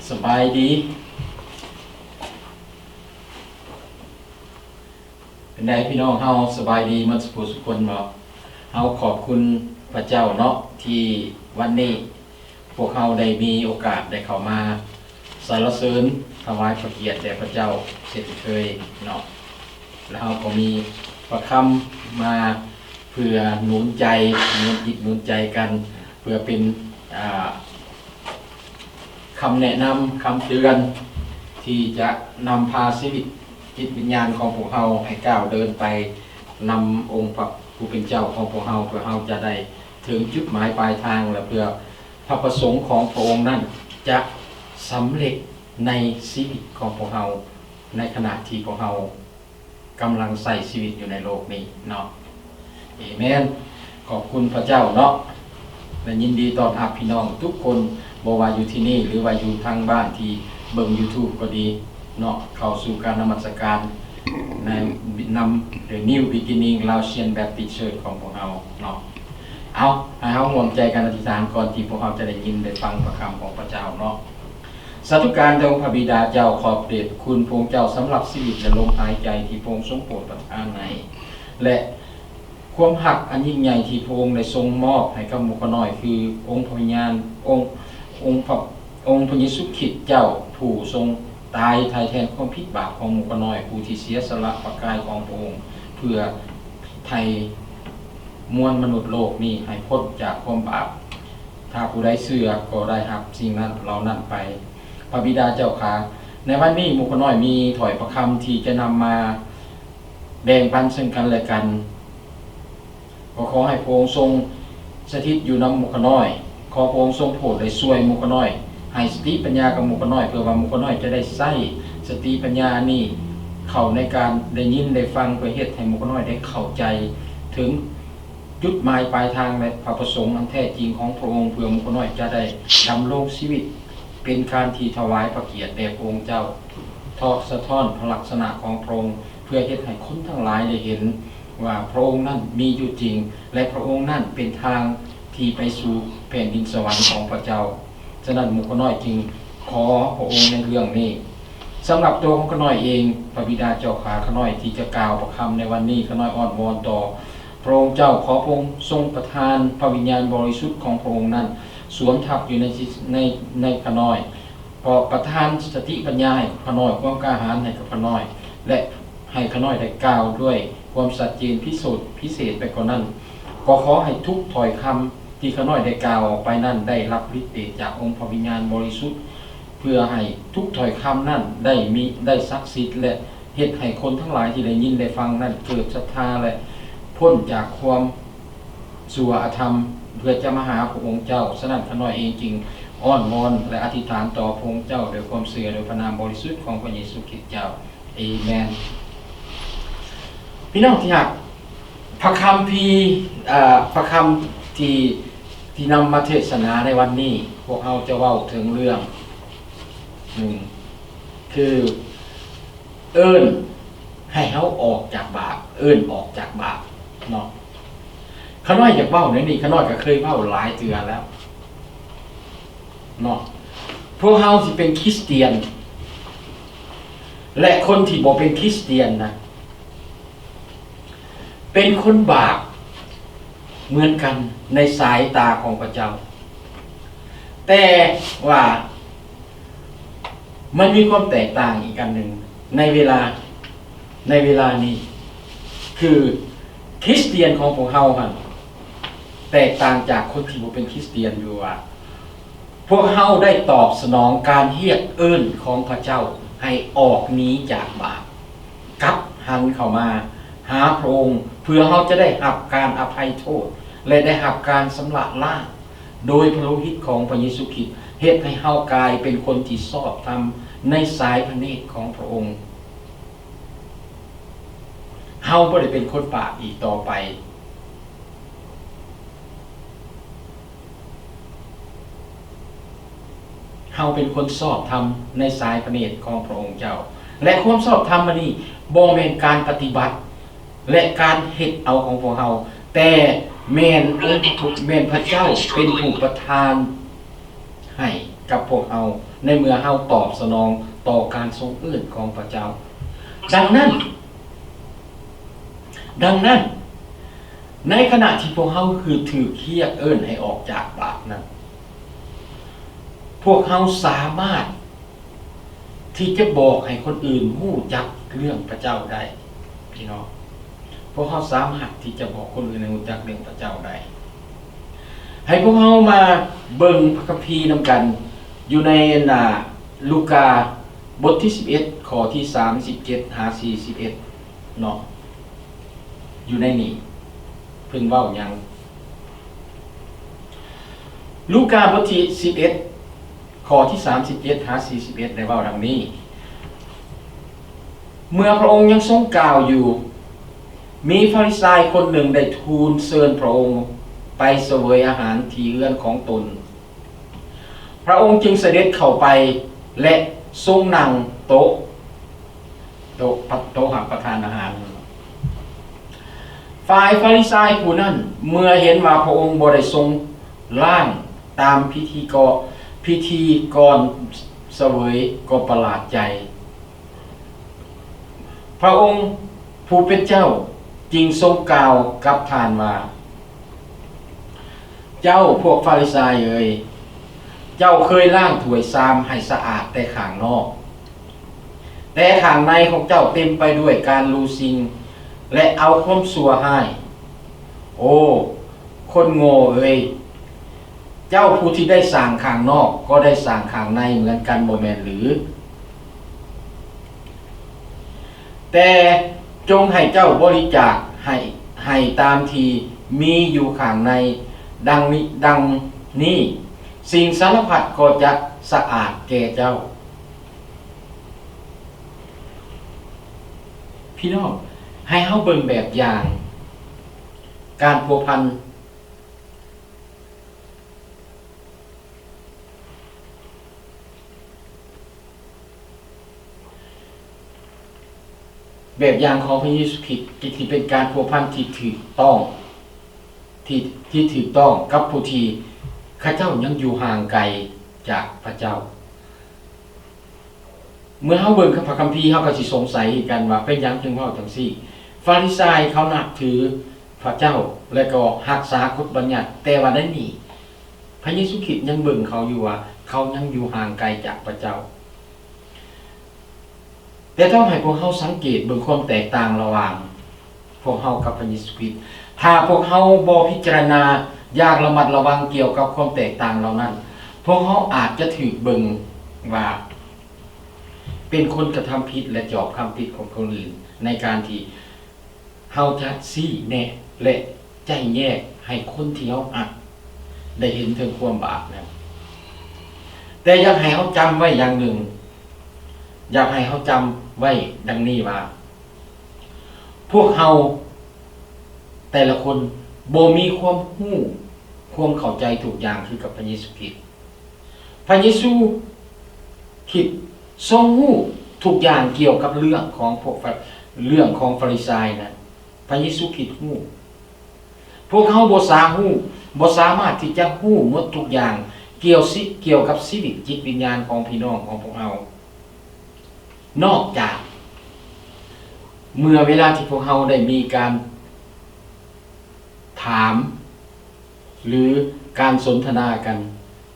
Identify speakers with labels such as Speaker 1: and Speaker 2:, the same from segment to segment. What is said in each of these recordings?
Speaker 1: สบายดีเป็นไงพี่น้องเฮาสบายดีมันสุขสุขคนบ่เฮาขอบคุณพระเจ้าเนาะที่วันนี้พวกเฮาได้มีโอกาสได้เข้ามาสรรเสริญถวายพระเกียรติแด่พระเจ้าเช่นเคยเนาะแล้วเฮาก็มีประคำมาเพื่อหนุนใจหนุนจิตหนุนใจกันเพื่อเป็นคำแนะนำคำเตือนที่จะนำพาชีวิตจิตวิญญาณของพวกเราให้ก้าวเดินไปนำองค์พระผู้เป็นเจ้าของพวกเราเพื่อเราจะได้ถึงจุดหมายปลายทางและเพื่อพระประสงค์ของพระองค์นั้นจะสำเร็จในชีวิตของพวกเราในขณะที่พวกเรากำลังใส่ชีวิตอยู่ในโลกนี้เนาะเอเมนขอบคุณพระเจ้าเนาะและยินดีต้อนรับพี่น้องทุกคนบ่ว่าอยู่ที่นี่หรือว่าอยู่ทางบ้านที่เบิ่ง YouTube ก็ดีเนาะเข้าสู่การนมัสการในนำ The New Beginning Laotian Baptist Church ของพวกเราเนาะเอาให้เฮาร่วมใจกันอธิษฐานก่อนที่พวกเราจะได้ยินได้ฟังพระคำของพระเจ้าเนาะสาธุการแด่องค์พระบิดาเจ้าขอบเดชคุณพระองค์เจ้าสำหรับชีวิตและลมหายใจที่พระองค์ทรงโปรดประทานให้และความหักอันยิ่งใหญ่ที่พระองค์ได้ทรงมอบให้กับหมู่น้อยคือองค์พระวิญญาณองค์พระเยซูคริสต์เจ้าผู้ทรงตายไถ่แทนความผิดบาปของหมู่น้อยผู้ที่เสียสละพระกายของพระองค์เพื่อไถ่มวลมนุษย์โลกนี้ให้พ้นจากความบาปถ้าผู้ใดเชื่อก็ได้รับสิ่งนั้นเหล่านั้นไปพระบิดาเจ้าค่ะในวันนี้หมู่น้อยมีถ้อยพระคำที่จะนำมาแบ่งปันซึ่งกันและกันก็ขอให้พระองค์ทรงสถิตอยู่นำหมู่น้อยขอพระองค์ทรงโปรดได้ช่วยหมู่น้อยให้สติปัญญากับหมู่น้อยเพื่อว่าหมู่น้อยจะได้ใช้สติปัญญานี้เข้าในการได้ยินได้ฟังเพื่อเฮ็ดให้หมู่น้อยได้เข้าใจถึงจุดหมายปลายทางและพระประสงค์อันแท้จริงของพระองค์เพื่อหมู่น้อยจะได้ดำรงชีวิตเป็นการที่ถวายพระเกียรติแด่พระองค์เจ้าทอดสะท้อนพระลักษณะของพระองค์เพื่อเฮ็ดให้คนทั้งหลายได้เห็นว่าพระองค์นั้นมีอยู่จริงและพระองค์นั้นเป็นทางที่ไปสู่แผ่นดินสวรรค์ของพระเจ้าฉะนั้นหมู่น้อยจึงขอพระองค์ในเรื่องนี้สำหรับตัวของข้าน้อยเองพระบิดาเจ้าขาข้าน้อยที่จะกล่าวประคำในวันนี้ข้าน้อยอ้อนวอนต่อพระองค์เจ้าขอพระองค์ทรงประทานพระวิญญาณบริสุทธิ์ของพระองค์นั้นสวมทับอยู่ในข้าน้อยพอประทานสติปัญญาให้ข้าน้อยความกล้าหาญให้กับข้าน้อยและให้ข้าน้อยได้กล่าวด้วยความสัจเจนพิเศษไปกว่านั้นก็ขอให้ทุกถ้อยคำที่ข้าน้อยได้กล่าวออกไปนั้นได้รับฤทธิ์เดชจากองค์พระวิญญาณบริสุทธิ์เพื่อให้ทุกถ้อยคำนั้นได้ศักดิ์สิทธิ์และเฮ็ดให้คนทั้งหลายที่ได้ยินได้ฟังนั้นเกิดศรัทธาและพ้นจากความชั่วอธรรมเพื่อจะมาหาพระองค์เจ้าฉะนั้นข้าน้อยเองจริงอ้อนวอนและอธิษฐานต่อพระองค์เจ้าโดยความเชื่อโดยพระนามบริสุทธิ์ของพระเยซูคริสต์เจ้าเอเมนพี่น้องที่รักพระคำที่นำมาเทศนาในวันนี้พวกเราจะเว้าถึงเรื่องหนึ่งคือเอิ้นให้เฮาออกจากบาปเอิ้นออกจากบาปเนาะข้าน้อยอยากเว้าในนี้ข้าน้อยก็เคยเว้าหลายเทื่อแล้วเนาะพวกเฮาสิเป็นคริสเตียนและคนที่บ่เป็นคริสเตียนนะเป็นคนบาปเหมือนกันในสายตาของพระเจ้าแต่ว่ามันมีความแตกต่างอีกอันหนึ่งในเวลานี้คือคริสเตียนของพวกเฮาหั่นแตกต่างจากคนที่บ่เป็นคริสเตียนอยู่ว่าพวกเฮาได้ตอบสนองการเรียกเอิ้นของพระเจ้าให้ออกหนีจากบาปกลับหันเข้ามาหาพระองค์เพื่อเราจะได้รับการอภัยโทษและได้รับการสำระล้างโดยพระโลหิตของพระเยซูคริสต์เฮ็ดให้เฮากลายเป็นคนที่ชอบธรรมในสายพระเนตรของพระองค์เฮาบ่ได้เป็นคนบาปอีกต่อไปเฮาเป็นคนชอบธรรมในสายพระเนตรของพระองค์เจ้าและความชอบธรรมนี้บ่แม่นการปฏิบัติและการเฮ็ดเอาของพวกเฮาแต่แม่นพระเจ้าเป็นผู้ประทานให้ กับพวกเฮาในเมื่อเฮาตอบสนองต่อการทรงเอื้อนของพระเจ้าดังนั้นในขณะที่พวกเฮาคือถือเคียกเอิ้นให้ออกจากบาปนั้นพวกเฮาสามารถที่จะบอกให้คนอื่นรู้จักเรื่องพระเจ้าได้พี่น้องพวกเฮาสามารถที่จะบอกคนอื่นให้รู้จักเรื่องพระเจ้าได้ให้พวกเฮามาเบิ่งพระคัมภีร์นำกันอยู่ในลูกาบทที่11ข้อที่37หา41เนาะอยู่ในนี้เพิ่นเว้าหยังลูกาบทที่11ข้อที่37หา41ได้เว้าดังนี้เมื่อพระองค์ยังทรงกล่าวอยู่มีฟาริสัยคนหนึ่งได้ทูลเชิญพระองค์ไปเสวยอาหารที่เรือนของตนพระองค์จึงเสด็จเข้าไปและทรงนั่งโต๊ะหับประทานอาหารฝ่ายฟาริสัยผู้นั้นเมื่อเห็นว่าพระองค์บ่ได้ทรงร่างตามพิธีกรเสวยก็ประหลาดใจพระองค์ผู้เป็นเจ้าจึงทรงกล่าวกับท่านว่าเจ้าพวกฟาริสัยเอ่ยเจ้าเคยล้างถ้วยชามให้สะอาดแต่ข้างนอกแต่ข้างในของเจ้าเต็มไปด้วยการลูซิงและเอาความชั่วให้โอ้คนโง่เอ่ยเจ้าผู้ที่ได้สร้างข้างนอกก็ได้สร้างข้างในเหมือนกันบ่แม่นหรือแต่จงให้เจ้าบริจาคให้ตามที่มีอยู่ข้างในดังนี้สิ่งสารพัดก็จะสะอาดแก่เจ้าพี่น้องให้เฮาเบิ่งแบบอย่างการพัวพันแบบอย่างของพระเยซูคริสต์ที่เป็นการพัวพันที่ถูกต้องที่ถูกต้องกับผู้ที่ข้าเจ้ายังอยู่ห่างไกลจากพระเจ้าเมื่อเฮาเบิ่งพระคัมภีร์เฮาก็สิสงสัยกันว่าเป็นหยังจึงเว้าจังซี่ฟาริสัยเขานับถือพระเจ้าและก็รักษากฎบัญญัติแต่ว่าได้นี่พระเยซูคริสต์ยังเบิ่งเขาอยู่ว่าเขายังอยู่ห่างไกลจากพระเจ้าแต่ต้องให้พวกเฮาสังเกตเบิ่งความแตกต่างระหว่างพวกเฮากับพระเยซูคริสต์ถ้าพวกเฮาบ่พิจารณาอย่างระมัดระวังเกี่ยวกับความแตกต่างเหล่านั้นพวกเฮาอาจจะถูกเบิ่งว่าเป็นคนกระทำผิดและจอบคำผิดของคนอื่นในการที่เฮาจะชี้แนะและแจ้งแยกให้คนที่เฮาอักได้เห็นถึงความบาปนะแต่อยากให้เฮาจำไว้อย่างหนึ่งอยากให้เฮาจำไว้ดังนี้ว่าพวกเฮาแต่ละคนบ่มีความรู้ความเข้าใจทุกอย่างคือกับพระเยซูคริสต์พระเยซูคริสต์ทรงรู้ทุกอย่างเกี่ยวกับเรื่องของเรื่องของฟาริสัยนะพระเยซูคริสต์รู้พวกเขาบ่สามารถที่จะรู้หมดทุกอย่างเกี่ยวกับชีวิตจิตวิญญาณของพี่น้องของพวกเรานอกจากเมื่อเวลาที่พวกเราได้มีการถามหรือการสนทนากัน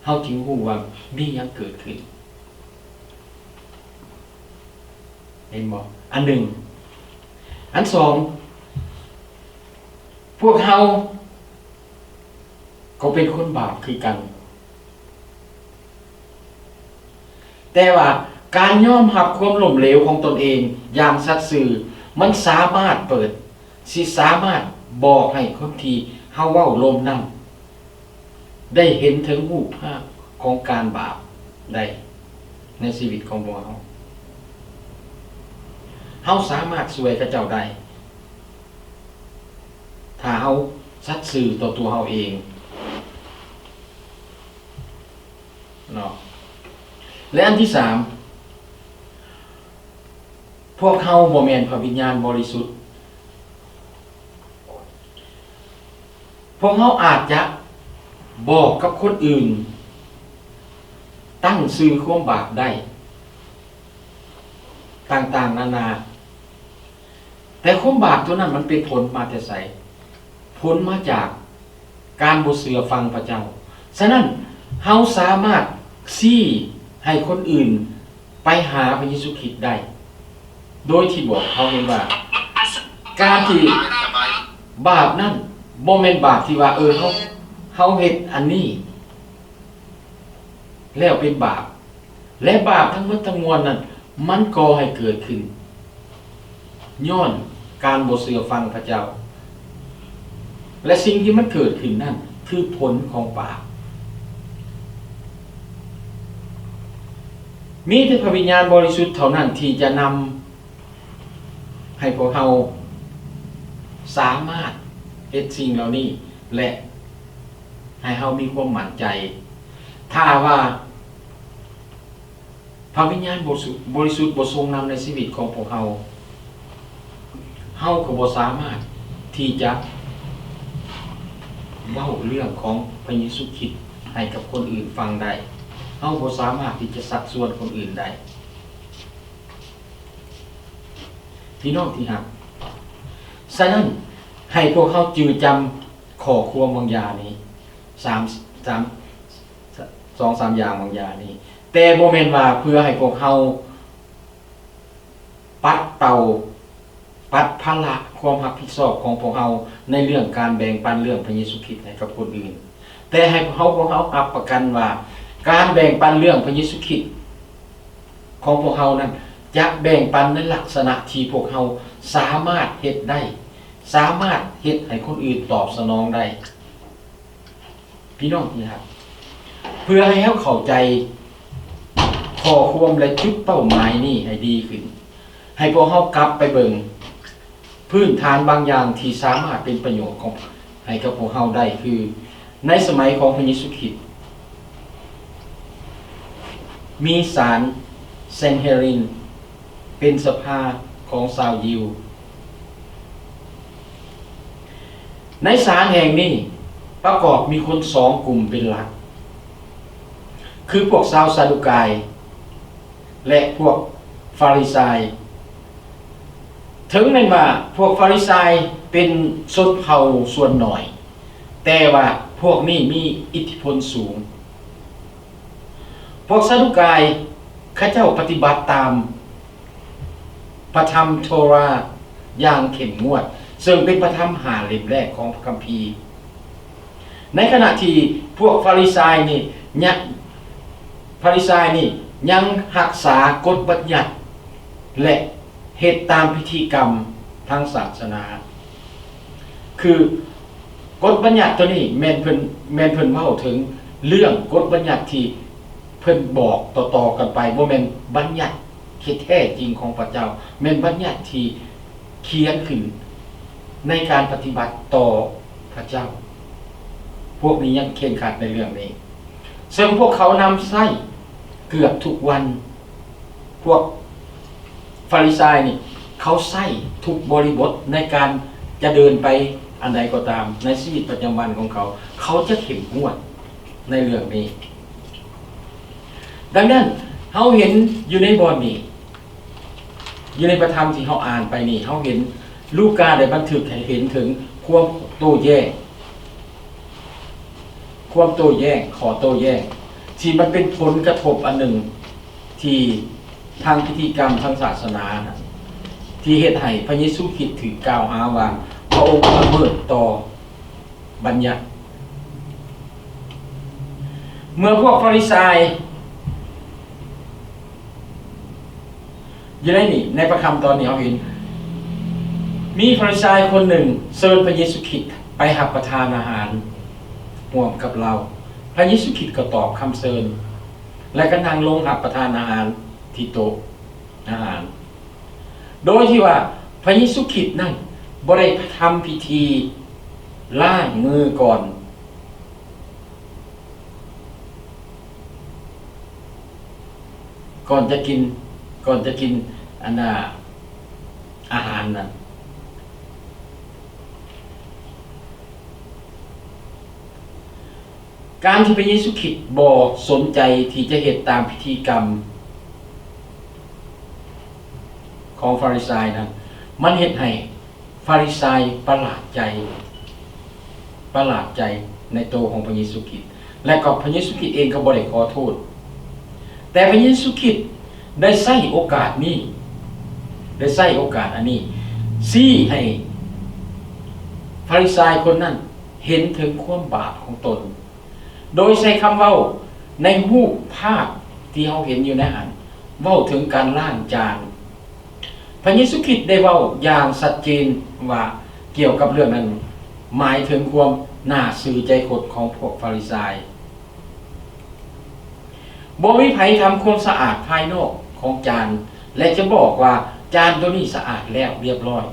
Speaker 1: เฮาจึงรู้ว่ามีหยังเกิดขึ้นเห็นบ่อันหนึ่งอันสองพวกเฮาก็เป็นคนบาปคือกันแต่ว่าการยอมรับความล้มเหลวของตนเองอย่างสัตย์ซื่อมันสามารถสามารถบอกให้คนที่เฮาเว้าลมนั้นได้เห็นถึงรูปภาพของการบาปได้ในชีวิตของพวกเฮาสามารถช่วยพระเจ้าได้ถ้าเฮาสัตย์ซื่อต่อตัวเฮาเองเนาะและอันที่3พวกเฮาบ่แม่นพระวิญญาณบริสุทธิ์พวกเฮาอาจจะบอกกับคนอื่น ตั้งชื่อความบาปได้ต่างๆนานาแต่ความบาปตัวนั้นมันเป็นผลมาแต่ไสผลมาจากการบ่เชื่อฟังพระเจ้าฉะนั้นเฮาสามารถชี้ให้คนอื่นไปหาพระเยซูคริสต์ได้โดยที่บอกเขาเห็นว่าการที่บาปนั้นบ่แม่นบาปที่ว่าเฮาเฮ็ดอันนี้แล้วเป็นบาปและบาปทั้งหมดทั้งมวลนั้นมันก่อให้เกิดขึ้นย้อนการบ่เชื่อฟังพระเจ้าและสิ่งที่มันเกิดขึ้นนั่นคือผลของบาปมีแต่พระวิญญาณบริสุทธิ์เท่านั้นที่จะนำให้พวกเราสามารถเฮ็ดสิ่งเหล่านี้และให้เรามีความมั่นใจถ้าว่าพระวิญญาณบริสุทธิ์บ่ทรงนำในชีวิตของพวกเราก็บ่สามารถที่จะเว้าเรื่องของพระเยซูคริสต์ให้กับคนอื่นฟังได้เราบ่สามารถที่จะสักส่วนคนอื่นได้พี่น้องที่รักฉะนั้นให้พวกเขาจือจำข้อความบางอย่างนี้2-3 อย่างบางอย่างนี้แต่บ่แม่นว่าเพื่อให้พวกเขาปัดเป่าปัดภาระความรับผิดชอบของพวกเขาในเรื่องการแบ่งปันเรื่องพระเยซูคริสต์ให้กับคนอื่นแต่ให้พวกเขารับประกันว่าการแบ่งปันเรื่องพระเยซูคริสต์ของพวกเขานั้นจะแบ่งปันในลักษณะที่พวกเขาสามารถเฮ็ดได้สามารถเฮ็ดให้คนอื่นตอบสนองได้พี่น้องที่ครับเพื่อให้เขาเข้าใจข้อความและจุดเป้าหมายนี่ให้ดีขึ้นให้พวกเขากลับไปเบิ่งพื้นฐานบางอย่างที่สามารถเป็นประโยชน์ของให้กับพวกเขาได้คือในสมัยของพระเยซูคริสต์มีศาลเซนเฮรินเป็นสภาของชาวยิวในศาลแห่งนี้ประกอบมีคน2กลุ่มเป็นหลักคือพวกชาวซาดูกายและพวกฟาริไซถึงแม้ว่าพวกฟาริไซเป็นชนเผ่าส่วนหน่อยแต่ว่าพวกนี้มีอิทธิพลสูงพวกซาดูกายข้าเจ้าปฏิบัติตามพระธรรมโทราอย่างเข้มงวดซึ่งเป็นพระธรรม5 เล่มแรกของพระคัมภีร์ในขณะที่พวกฟาริไซนี่ยังรักษากฎบัญญัติและเฮ็ดตามพิธีกรรมทางศาสนาคือกฎบัญญัติตัวนี้แม่นเพิ่นเว้าถึงเรื่องกฎบัญญัติที่เพิ่นบอกต่อๆกันไปบ่แม่นบัญญัติที่แท้จริงของพระเจ้าแม่นบัญญัติที่เขียนขึ้นในการปฏิบัติต่อพระเจ้าพวกนี้ยังเคร่งครัดในเรื่องนี้ซึ่งพวกเขานำใช้เกือบทุกวันพวกฟาริไซนี่เขาใช้ทุกบริบทในการจะเดินไปอันใดก็ตามในชีวิตประจำวันของเขาจะเข้มงวดในเรื่องนี้ดังนั้นเขาเห็นอยู่ในบทนี้อยู่ในประธรรมที่เขาอ่านไปนี่เขาเห็นลูกาได้บันทึกให้เห็นถึงความโต้แย้งขอโต้แย้งที่มันเป็นผลกระทบอันหนึ่งที่ทางพิธีกรรมทางศาสนาที่เฮ็ดให้พระเยซูคริสต์ถูกกล่าวหาว่าพระองค์ละเมิดต่อบัญญัติเมื่อพวกฟาริไซอยู่ในประคำตอนนี้เราเห็นมีฟาริไซคนหนึ่งเชิญพระเยซูคริสต์ไปรับประทานอาหารร่วมกับเราพระเยซูคริสต์ก็ตอบคำเชิญและก็นั่งลงรับประทานอาหารที่โต๊ะอาหารโดยที่ว่าพระเยซูคริสต์นั่นบ่ได้ทำพิธีล้างมือก่อนจะกินอาหารนั้น การที่พระเยซูคริสต์บ่สนใจที่จะเฮ็ดตามพิธีกรรมของฟาริสัยนั้นมันเฮ็ดให้ฟาริสัยประหลาดใจในตัวของพระเยซูคริสต์และก็พระเยซูคริสต์เองก็บ่ได้ขอโทษแต่พระเยซูคริสต์ได้ใช้โอกาสนี้อันนี้ชี้ให้ฟาริสัยคนนั้นเห็นถึงความบาปของตนโดยใช้คำเว้าในรูปภาพที่เราเห็นอยู่ในหันเว้าถึงการล้างจานพระเยซูคริสต์ได้เว้าอย่างชัดเจนว่าเกี่ยวกับเรื่องนั้นหมายถึงความน่าซื่อใจคดของพวกฟาริสัยบ่มีไผทำความสะอาดภายนอกของจานและจะบอกว่าจานตัวนี้สะอาดแล้วเรียบร้อย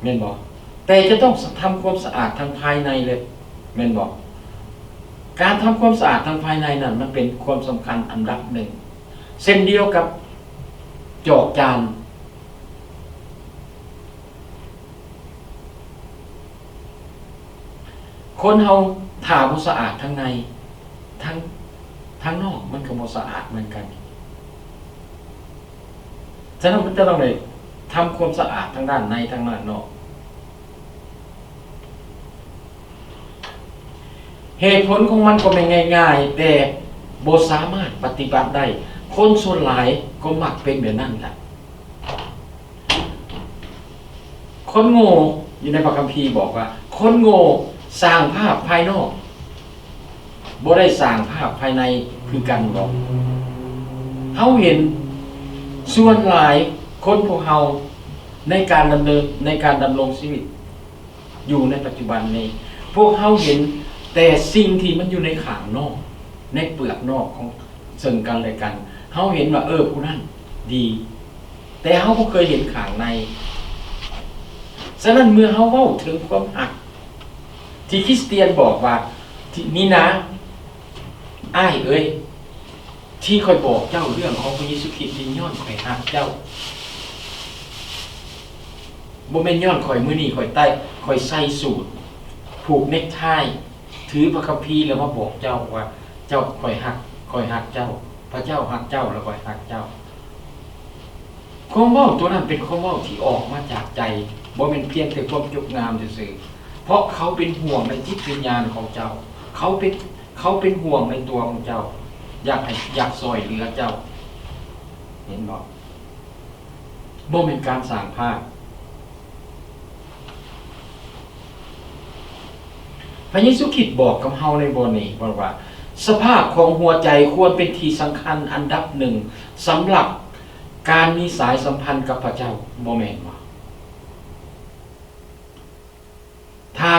Speaker 1: แม่นบ่แต่จะต้องทำความสะอาดทางภายในเลยแม่นบ่การทำความสะอาดทางภายในนั้นมันเป็นความสำคัญอันดับหนึ่งเช่นเดียวกับจอกจานคนเฮาถ้าบ่สะอาดทั้งในทั้งนอกมันก็บ่สะอาดเหมือนกันฉะนั้นมันจะต้องได้ทำความสะอาดทั้งด้านในทั้งด้านนอกเหตุผลของมันก็ไม่ง่ายๆแต่บ่สามารถปฏิบัติได้คนส่วนหลายก็มักเป็นแบบนั้นแหละคนโง่อยู่ในพระคัมภีร์บอกว่าคนโง่สร้างภาพภายนอกบ่ได้สร้างภาพภายในคือกันหรอกเฮาเห็นส่วนหลายคนพวกเฮาในการดำรงชีวิตอยู่ในปัจจุบันนี้พวกเฮาเห็นแต่สิ่งที่มันอยู่ในข้างนอกในเปลือกนอกของซึ่งกันและกันเฮาเห็นว่าผู้นั้นดีแต่เฮาบ่เคยเห็นข้างในฉะนั้นเมื่อเฮาเว้าถึงความหักที่คริสเตียนบอกว่าที่นี่นะอ้ายที่ค่อยบอกเจ้าเรื่องของพระเยซูคริสต์ย้อนข่อยฮักเจ้าบ่แม่นย้อนข่อยมื้อนี้ข่อยใส่สูทผูกเนคไทถือพระคัมภีร์แล้วมาบอกเจ้าว่าเจ้าข่อยฮักเจ้าพระเจ้าฮักเจ้าแล้วข่อยฮักเจ้าความเว้าตัวนั้นเป็นความเว้าที่ออกมาจากใจบ่แม่นเพียงแต่ความยกงามซื่อๆเพราะเขาเป็นห่วงในจิตวิญญาณของเจ้าเขาเป็นห่วงในตัวของเจ้าอยากซอยเหลือเจ้าเห็นบ่บ่เป็นการสร้างภาพพระเยซูคริสต์บอกกับเฮาในบทนี้ว่าสภาพของหัวใจควรเป็นที่สำคัญอันดับหนึ่งสำหรับการมีสายสัมพันธ์กับพระเจ้าบ่แม่นบ่ถ้า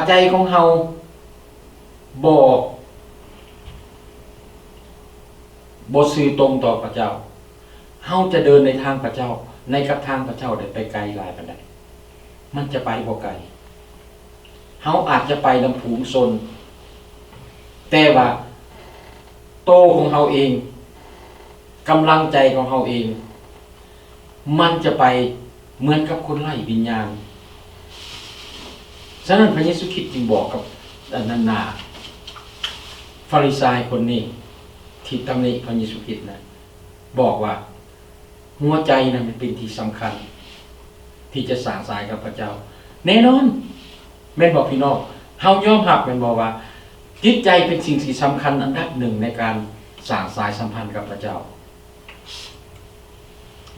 Speaker 1: ใจของเฮาบ่ซื่อตรงต่อพระเจ้าเฮาจะเดินในทางพระเจ้าในกับทางพระเจ้าได้ไปไกลหลายปานใดมันจะไปบ่ไกลเฮาอาจจะไปลำพูงซนแต่ว่าโตของเฮาเองกำลังใจของเฮาเองมันจะไปเหมือนกับคนไร้วิญญาณฉะนั้นพระเยซูคริสต์จึงบอกกับนาฟาริสัยคนนี้ที่ตำหนิพระเยซูคริสต์นะบอกว่าหัวใจนั้นเป็นที่สำคัญที่จะสร้างสายกับพระเจ้าแน่นอนแม่นบอกพี่น้องเฮายอมรับแม่นบอกว่าจิตใจเป็นสิ่งที่สำคัญอันดับหนึ่งในการสร้างสายสัมพันธ์กับพระเจ้า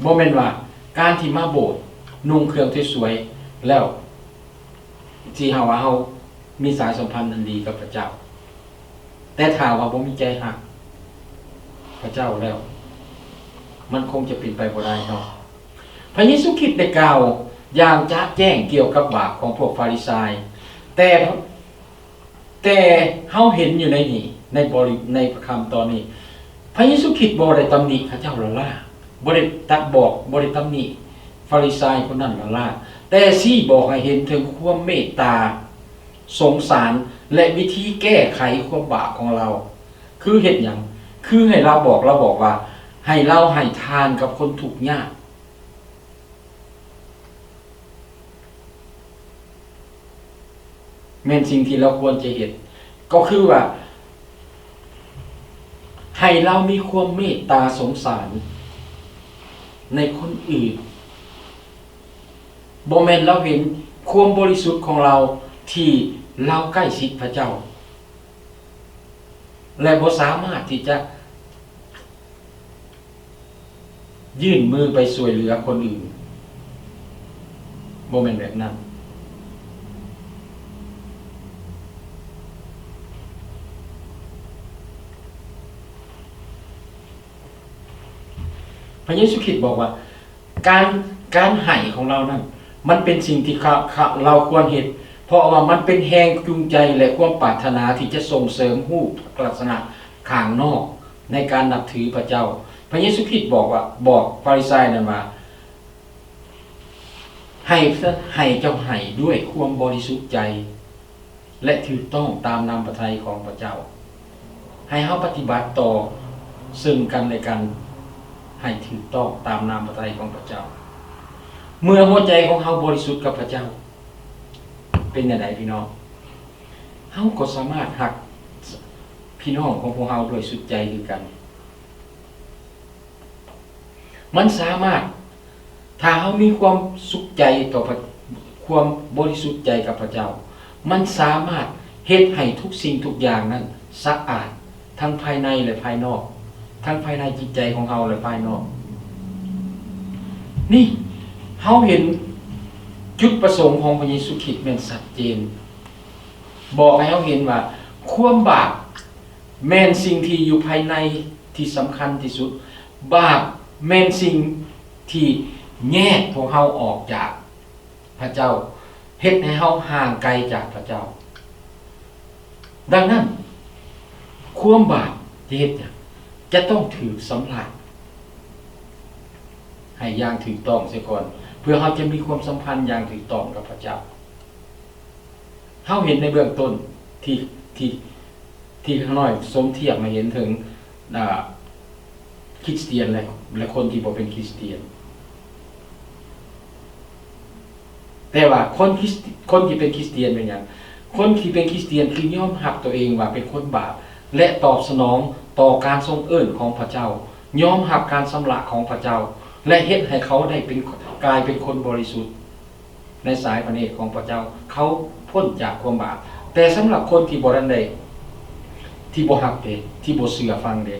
Speaker 1: บ่แม่นว่าการที่มาโบสถ์นุ่งเครื่องสวยๆแล้วที่เฮาว่าเฮามีสายสัมพันธ์อันดีกับพระเจ้าแต่ถ้าว่าบ่มีใจฮักพระเจ้าแล้วมันคงจะเป็นไปบ่ได้เนาะพระเยซูคริสต์ได้กล่าวอย่างชัดแจ้งเกี่ยวกับบาปของพวกฟาริสัยแต่เฮาเห็นอยู่ในนี้ในคำตอนนี้พระเยซูคริสต์บ่ได้ตำหนิพระเจ้าละล่าบ่ได้บ่ได้ตำหนิฟาริสัยคนนั้นละล่าแต่ชี้บอกให้เห็นถึงความเมตตาสงสารและวิธีแก้ไขความบาปของเราคือเฮ็ดหยังคือให้เราบอกว่าให้เราให้ทานกับคนทุกข์ยาก แม่นสิ่งที่เราควรจะเฮ็ดก็คือว่าให้เรามีความเมตตาสงสารในคนอื่นบ่แม่นเราเห็นความบริสุทธิ์ของเราที่เราใกล้ชิดพระเจ้าและบ่สามารถที่จะยื่นมือไปช่วยเหลือคนอื่นบ่แม่นแบบนั้นพระเยซูคริสต์บอกว่าการให้ของเรานั้นมันเป็นสิ่งที่เราควรเฮ็ดเพราะว่ามันเป็นแรงจูงใจและความปรารถนาที่จะส่งเสริมรูปลักษณะข้างนอกในการนับถือพระเจ้าพระเยซูคริสต์บอกฟาริสัยนั้นว่าให้เจ้าให้ด้วยความบริสุทธิ์ใจและถูกต้องตามน้ำพระทัยของพระเจ้าให้เฮาปฏิบัติต่อซึ่งกันและกันให้ถูกต้องตามน้ำพระทัยของพระเจ้าเมื่อหัวใจของเฮาบริสุทธิ์กับพระเจ้าเป็นอย่างไรพี่น้องเฮาก็สามารถหักพี่น้องของพวกเฮาด้วยสุดใจคือกันมันสามารถถ้าเฮามีความสุขใจต่อความบริสุทธิ์ใจกับพระเจ้ามันสามารถเฮ็ดให้ทุกสิ่งทุกอย่างนั้นสะอาดทั้งภายในและภายนอกทั้งภายในจิตใจของเฮาและภายนอกนี่เฮาเห็นจุดประสงค์ของพระเยซูคริสต์แม่นชัดเจนบอกให้เฮาเห็นว่าความบาปแม่นสิ่งที่อยู่ภายในที่สำคัญที่สุดบาปแม่นสิ่งที่แยกพวกเฮาออกจากพระเจ้าเฮ็ดให้เฮาห่างไกลจากพระเจ้าดังนั้นความบาปที่เฮ็ดจะต้องถูกสำลักให้อย่างถูกต้องเสียก่อนเพื่อเราจะมีความสัมพันธ์อย่างถูกต้องกับพระเจ้าเฮาเห็นในเบื้องต้นที่ข้างน้อยสมเทียบมาเห็นถึงคริสเตียนและคนที่บ่เป็นคริสเตียนแต่ว่าคนที่เป็นคริสเตียนเป็นหยังคนที่เป็นคริสเตียนคือยอมรับตัวเองว่าเป็นคนบาปและตอบสนองต่อการทรงเอิ้นของพระเจ้ายอมรับการสำละของพระเจ้าและเฮ็ดให้เขาได้กลายเป็นคนบริสุทธิ์ในสายพระเนตรของพระเจ้าเขาพ้นจากความบาปแต่สำหรับคนที่บ่ทันได้ที่บ่รับเด้ที่บ่เชื่อฟังเด้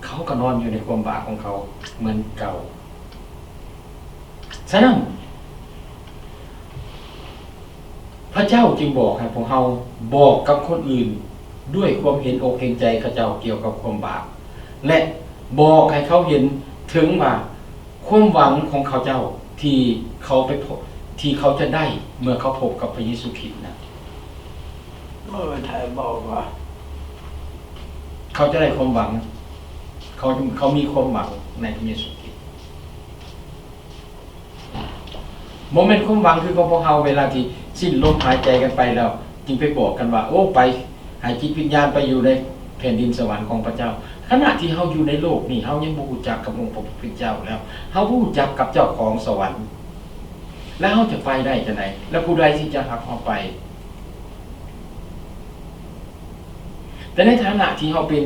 Speaker 1: เขาก็นอนอยู่ในความบาปของเขาเหมือนเก่าฉะนั้นพระเจ้าจึงบอกให้พวกเราบอกกับคนอื่นด้วยความเห็นอกเห็นใจเขาเจ้าเกี่ยวกับความบาปและบอกให้เขาเห็นถึงว่าความหวังของเขาเจ้าที่เขาไปพบที่เขาจะได้เมื่อเขาพบกับพระเยซูคริสต์นะ
Speaker 2: ไทยบอกว่า
Speaker 1: เขาจะได้ความหวังเขามีความหวังในพระเยซูคริสต์โมเมนต์ความหวังคือของพวกเราเวลาที่สิ้นลมหายใจกันไปแล้วจึงไปบอกกันว่าโอ้ไปหายจิตวิญญาณไปอยู่ในแผ่นดินสวรรค์ของพระเจ้าขณะที่เฮาอยู่ในโลกนี่เฮายังบ่รู้จักกับองค์พระผู้เป็นเจ้าแล้วเฮาบ่รู้จักกับเจ้าของสวรรค์แล้วเฮาจะไปได้จังได๋แล้วผู้ใดที่จะรับเฮาไปแต่ในฐานะที่เฮาเป็น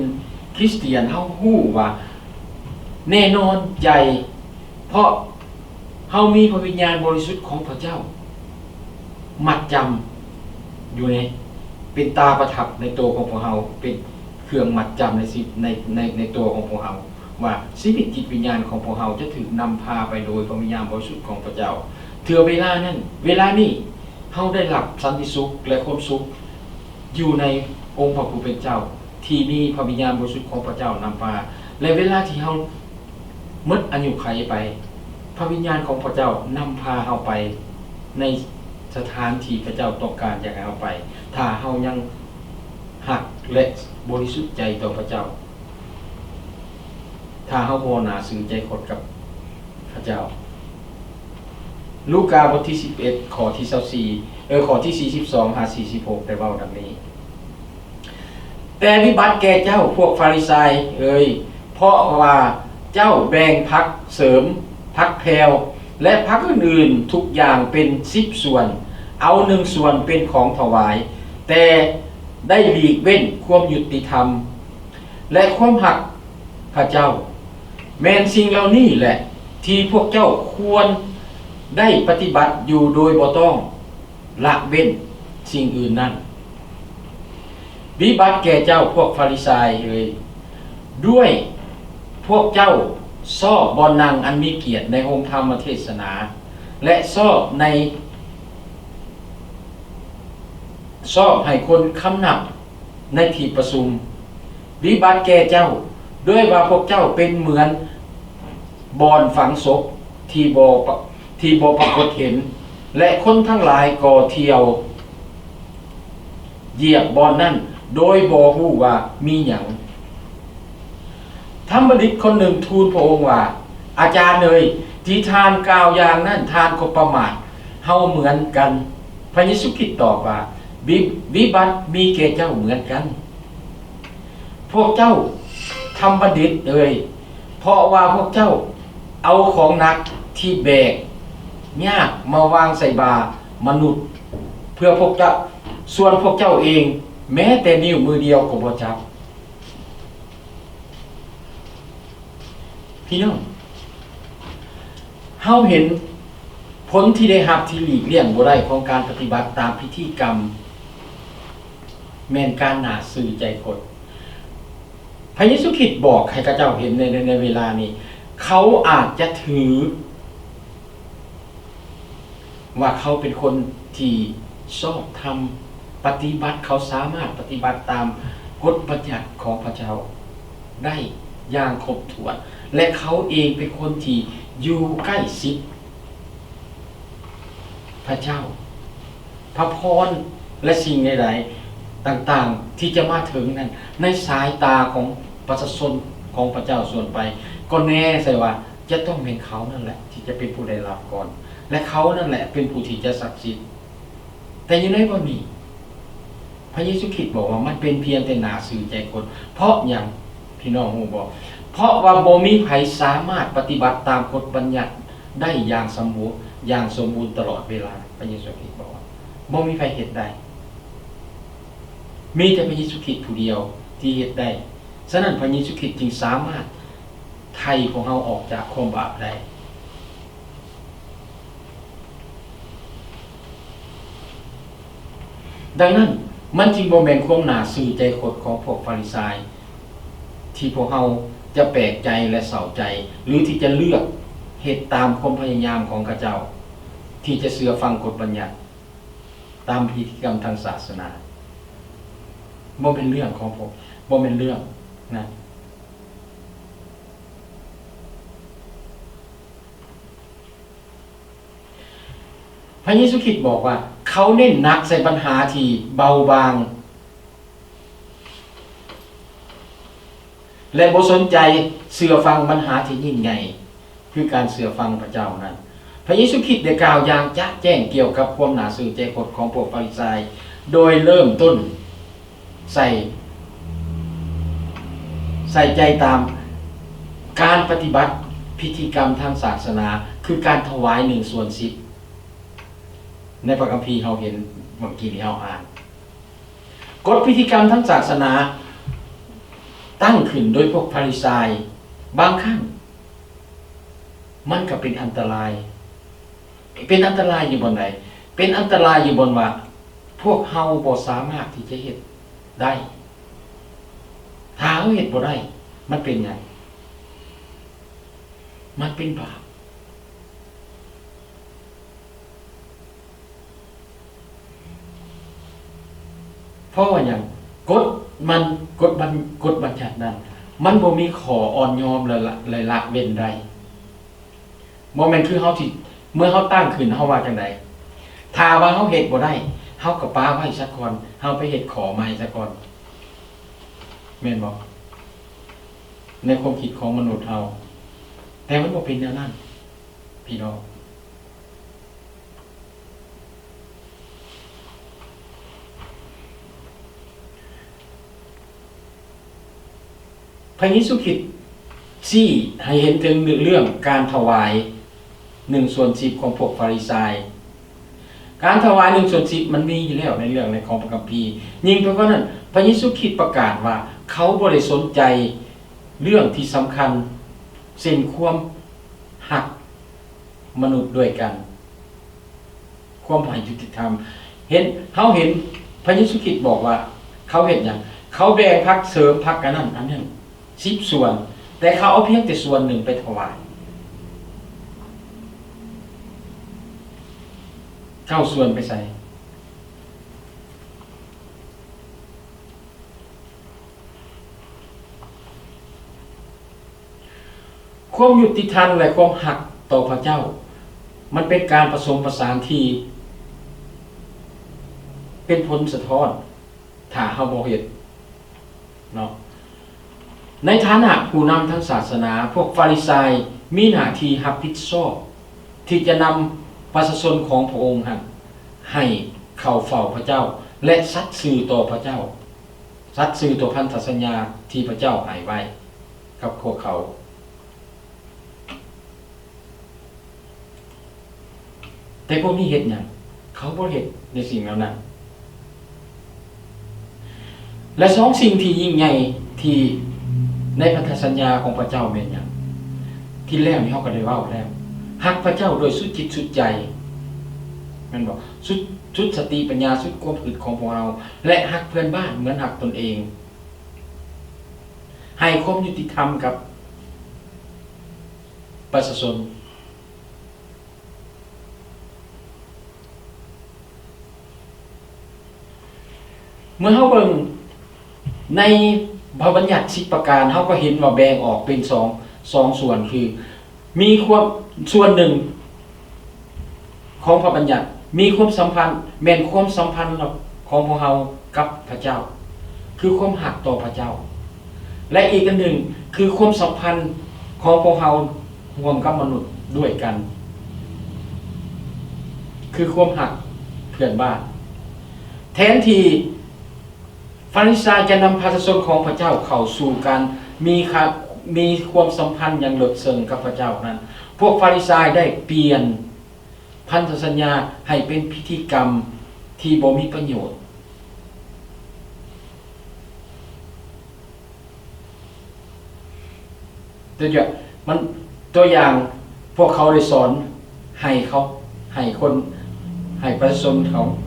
Speaker 1: คริสเตียนเฮาฮู้ว่าแน่นอนใจเพราะเฮามีพระวิญญาณบริสุทธิ์ของพระเจ้ามัดจำอยู่เป็นตาประทับในตัวของพวกเฮาเป็นเครื่องมัดจำในตัวของพวกเฮาว่าชีวิตจิตวิญญาณของพวกเฮาจะถูกนำพาไปโดยพระวิญญาณบริสุทธิ์ของพระเจ้าเถื่อเวลานี้เฮาได้รับสันติสุขและความสุขอยู่ในองค์พระผู้เป็นเจ้าที่มีพระวิญญาณบริสุทธิ์ของพระเจ้านำพาและเวลาที่เฮาหมดอายุขัยไปพระวิญญาณของพระเจ้านำพาเฮาไปในสถานที่พระเจ้าต้องการอยากให้เฮาไปถ้าเฮายังหักและบริสุทธิ์ใจต่อพระเจ้าถ้าเฮาบ่น่าซื่อใจคดกับพระเจ้าลูกาบทที่11ข้อที่24ข้อที่42หา46ได้เว้าดังนี้แต่วิบัติแก่เจ้าพวกฟาริสัยเพราะว่าเจ้าแบ่งพรรคเสริมพรรคแพรวและพรรคอื่นๆทุกอย่างเป็น10ส่วนเอา1ส่วนเป็นของถวาย แต่ได้หลีกเว้นความยุติธรรมและความหักพระเจ้าแม้นสิ่งเหล่านี้แหละที่พวกเจ้าควรได้ปฏิบัติอยู่โดยบ่ต้องละเว้นสิ่งอื่นนั้นวิบัติแก่เจ้าพวกฟาริสัยเลยด้วยพวกเจ้าชอบบอนนังอันมีเกียรติในองค์ธรรมเทศนาและชอบให้คนคำนับในที่ประชุมวิบัติแก่เจ้าด้วยว่าพวกเจ้าเป็นเหมือนบอนฝังศพที่บ่ปรากฏเห็นและคนทั้งหลายก็เที่ยวเหยียบบอนนั่นโดยบ่ฮู้ว่ามีหยังธรรมบัณฑิตคนหนึ่งทูลพระองค์ว่าอาจารย์เอ่ยที่ทานกล่าวอย่างนั้นทานก็ประมาทเฮาเหมือนกันพระเยซูคริสต์ตอบว่าวิบัติมีแก่เจ้าเหมือนกันพวกเจ้าธรรมบัณฑิตเอ่ยเพราะว่าพวกเจ้าเอาของหนักที่แบกยากมาวางใส่บ่ามนุษย์เพื่อพวกเจ้าส่วนพวกเจ้าเองแม้แต่นิ้วมือเดียวก็บ่จับพี่น้องเฮาเห็นผลที่ได้รับที่หลีกเลี่ยงบ่ได้ของการปฏิบัติตามพิธีกรรมแม่นการหน้าสื่อใจคนพระเยซูคริสต์บอกให้ข้าเจ้าเห็นในเวลานี้เขาอาจจะถือว่าเขาเป็นคนที่ชอบทำปฏิบัติเขาสามารถปฏิบัติตามกฎบัญญัติของพระเจ้าได้อย่างครบถ้วนและเขาเองเป็นคนที่อยู่ใกล้ชิดพระเจ้าพระพรและสิ่งใดๆต่างๆที่จะมาถึงนั้นในสายตาของประชาชนของพระเจ้าส่วนไปก็แน่ใส่ว่าจะต้องเป็นเขานั่นแหละที่จะเป็นผู้ได้รับก่อนและเขานั่นแหละเป็นผู้ที่จะศักดิ์สิทธิ์แต่อยู่ในวันนี้พระเยซูคริสต์บอกว่ามันเป็นเพียงแต่หน้าสื่อใจคนเพราะอย่างพี่น้องฮู้บอกเพราะว่าบ่มีไผสามารถปฏิบัติตามกฎบัญญัติได้อย่างสมบูรณ์ตลอดเวลาพระเยซูคริสต์บอกว่าบ่มีไผเฮ็ดได้มีแต่พระเยซูคริสต์ผู้เดียวที่เฮ็ดได้ฉะนั้นพระเยซูคริสต์จึงสามารถไถ่ของเราออกจากความบาปได้ดังนั้นมันจึงบ่แม่นความหนาซื่อใจคดของพวกฟาริสัยที่พวกเราจะแปลกใจและเศร้าใจหรือที่จะเลือกเหตุตามความพยายามของข้าเจ้าที่จะเชื่อฟังกฎบัญญัติตามพิธีกรรมทางศาสนาบ่เป็นเรื่องของผมบ่เป็นเรื่องนะพระเยซูคริสต์บอกว่าเขาเน้นหนักใส่ปัญหาที่เบาบางและบ่สนใจเชื่อฟังปัญหาที่ยิ่งใหญ่คือการเชื่อฟังพระเจ้านั้นพระเยซูคริสต์ได้กล่าวอย่างจะแจ้งเกี่ยวกับความหนาซื่อใจคดของพวกฟาริสัยโดยเริ่มต้นใส่ใจตามการปฏิบัติพิธีกรรมทางศาสนาคือการถวาย1/10ในพระคัมภีร์เราเห็นเมื่อกี้ที่เราอ่านกฎพิธีกรรมทางศาสนาตั้งขึ้นโดยพวกฟาริสัยบางครั้งมันก็เป็นอันตรายอยู่บนไหนเป็นอันตรายอยู่บนว่าพวกเฮาบ่สามารถที่จะเฮ็ดได้ถ้าเฮาเฮ็ดบ่ได้มันเป็นหยังมันเป็นบาปเพราะว่าอย่างกฎบัญญัตินั้นมันบ่มีขออ่อนยอมและละเว้นได้บ่แม่นคือเฮาที่เมื่อเฮาตั้งขึ้นเฮาว่าจังได๋ถ้าว่าเฮาเฮ็ดบ่ได้เฮาก็ปาไว้ซะก่อนเฮาไปเฮ็ดขอใหม่ซะก่อนแม่นบ่ในความคิดของมนุษย์เฮาแต่มันบ่เป็นแนวนั้นพี่น้องพระเยซูคริสต์ชี้ให้เห็นถึงเรื่องการถวาย1/10ของพวกฟาริสัย การถวาย1/10มันมีอยู่แล้วในเรื่องในของพระคัมภีร์ยิ่งไปกว่านั้นพระเยซูคริสต์ประกาศว่าเขาบ่ได้สนใจเรื่องที่สำคัญเส้นความหักมนุษย์ด้วยกันความหมายยุติธรรมเห็นพระเยซูคริสต์บอกว่าเขาเห็นอย่างเขาแบ่งพักเสริมพักกันนั่นอันนั้น10 ส่วนแต่เขาเอาเพียงแต่ส่วนหนึ่งไปถวาย9 ส่วนไปใส่ความยุติธรรมและความหักต่อพระเจ้ามันเป็นการผสมผสานที่เป็นผลสะท้อนถ้าเฮาบ่เฮ็ดเนาะในฐานะผู้นำทางศาสนาพวกฟาริสัยมีหน้าที่รับผิดชอบที่จะนำประชาชนของพระองค์ให้เข้าเฝ้าพระเจ้าและสัตย์ซื่อต่อพระเจ้าสัตย์ซื่อต่อพันธสัญญาที่พระเจ้าให้ไว้กับพวกเขาแต่พวกนี้เฮ็ดหยังเขาบ่เฮ็ดในสิ่งเหล่านั้นและสองสิ่งที่ยิ่งใหญ่ที่ในพันธสัญญาของพระเจ้าเป็นหยังที่แรกนี่เฮาก็ได้เว้าแล้วฮักพระเจ้าโดยสุดจิตสุดใจแม่นบ่สุดสติปัญญาสุดความอึดของพวกเราและฮักเพื่อนบ้านเหมือนฮักตนเองให้ความยุติธรรมกับประชาชนเมื่อเฮาเบิ่งในพระบัญญัติ10 ประการเฮาก็เห็นว่าแบ่งออกเป็น2ส่วนคือมีความส่วนหนึ่งของพระบัญญัติมีความสัมพันธ์แม่นความสัมพันธ์ของพวกเรากับพระเจ้าคือความหักต่อพระเจ้าและอีกอันหนึ่งคือความสัมพันธ์ของพวกเราร่วมกับมนุษย์ด้วยกันคือความหักเพื่อนบ้านแทนที่ฟาริสัยจะนำประชาชนของพระเจ้าเข้าสู่การมีความสัมพันธ์อย่างลึกซึ้งกับพระเจ้านั้นพวกฟาริสัยได้เปลี่ยนพันธสัญญาให้เป็นพิธีกรรมที่บ่มีประโยชน์ตัวอย่างพวกเขาได้สอนให้ประชาชน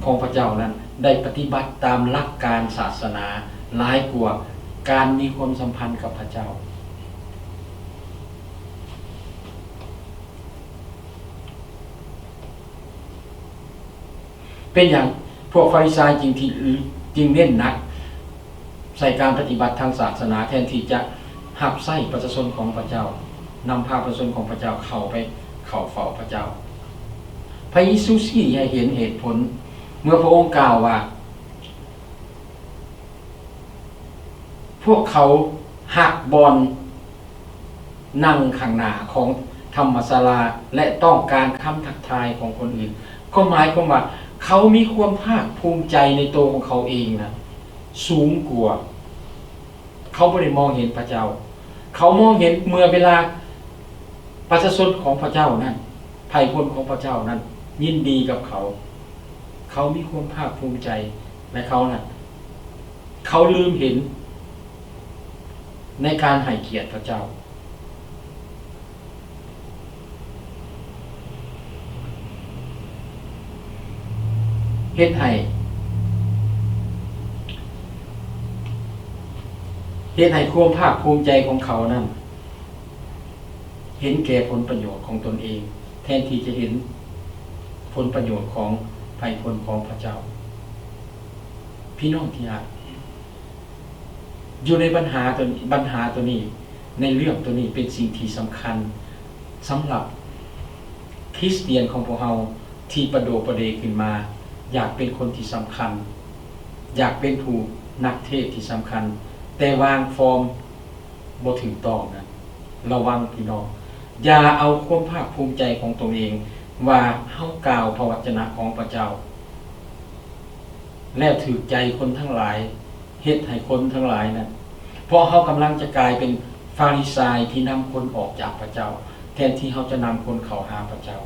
Speaker 1: ของพระเจ้านั้นได้ปฏิบัติตามหลักการศาสนาหลายกว่าการมีความสัมพันธ์กับพระเจ้าเป็นอย่างพวกฟาริสัยจึงเน้นหนักใส่การปฏิบัติทางศาสนาแทนที่จะหับไส้ประชาชนของพระเจ้านำพาประชาชนของพระเจ้าเข้าเฝ้าพระเจ้าพระเยซูชี้ให้เห็นเหตุผลเมื่อพระองค์กล่าวว่าพวกเขาหักบอลนั่งข้างหน้าของธรรมศาลาและต้องการคำทักทายของคนอื่นก็หมายความว่าเขามีความภาคภูมิใจในตัวของเขาเองนะสูงกว่าเขาไม่ได้มองเห็นพระเจ้าเขามองเห็นเมื่อเวลาประชาชนของพระเจ้านั้นไผ่พลของพระเจ้านั้นยินดีกับเขามีความภาคภูมิใจในเขานั้นเขาลืมเห็นในการให้เกียรติพระเจ้าเฮ็ดให้ความภาคภูมิใจของเขานั้นเห็นแก่ผลประโยชน์ของตนเองแทนที่จะเห็นผลประโยชน์ของไผ่พลของพระเจ้าพี่น้องที่รักอยู่ในปัญหาตัวนี้ในเรื่องตัวนี้เป็นสิ่งที่สำคัญสำหรับคริสเตียนของพวกเราที่ประโดประเดขึ้นมาอยากเป็นคนที่สำคัญอยากเป็นผู้นักเทศที่สำคัญแต่วางฟอร์มบ่ถูกต้องนะระวังพี่น้องอย่าเอาความภาคภูมิใจของตนเองว่าเฮากล่าวพระวจนะของพระเจ้าแล้วถือใจคนทั้งหลายเฮ็ดให้คนทั้งหลายนะเพราะเฮากำลังจะกลายเป็นฟาริสัยที่นำคนออกจากพระเจ้าแทนที่เฮาจะนำคนเข้าหาพระเจ้า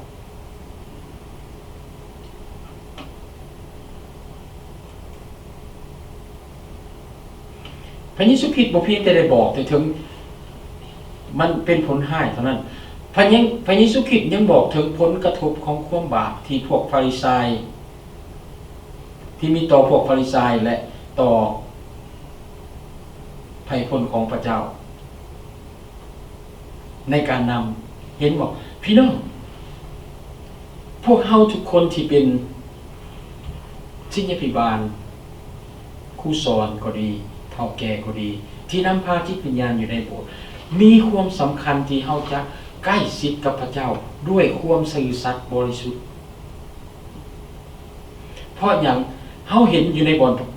Speaker 1: พระเยซูคริสต์บ่เพียงแต่ได้บอกแต่ถึงมันเป็นผลให้เท่านั้นพระเยซูคริสต์ยังบอกถึงผลกระทบของความบาปที่พวกฟาริสัยที่มีต่อพวกฟาริสัยและต่อภัยพลของพระเจ้าในการนำเห็นบอกพี่น้องพวกเฮาทุกคนที่เป็นศิษยาภิบาลครูสอนก็ดีเฒ่าแก่ก็ดีที่นำพาจิตวิญญาณอยู่ในโบสถ์มีความสำคัญที่เฮาจะใกล้ชิดกับพระเจ้าด้วยความซื่อสัตย์บริสุทธิ์เพราะอย่างเฮาเห็นอยู่ใน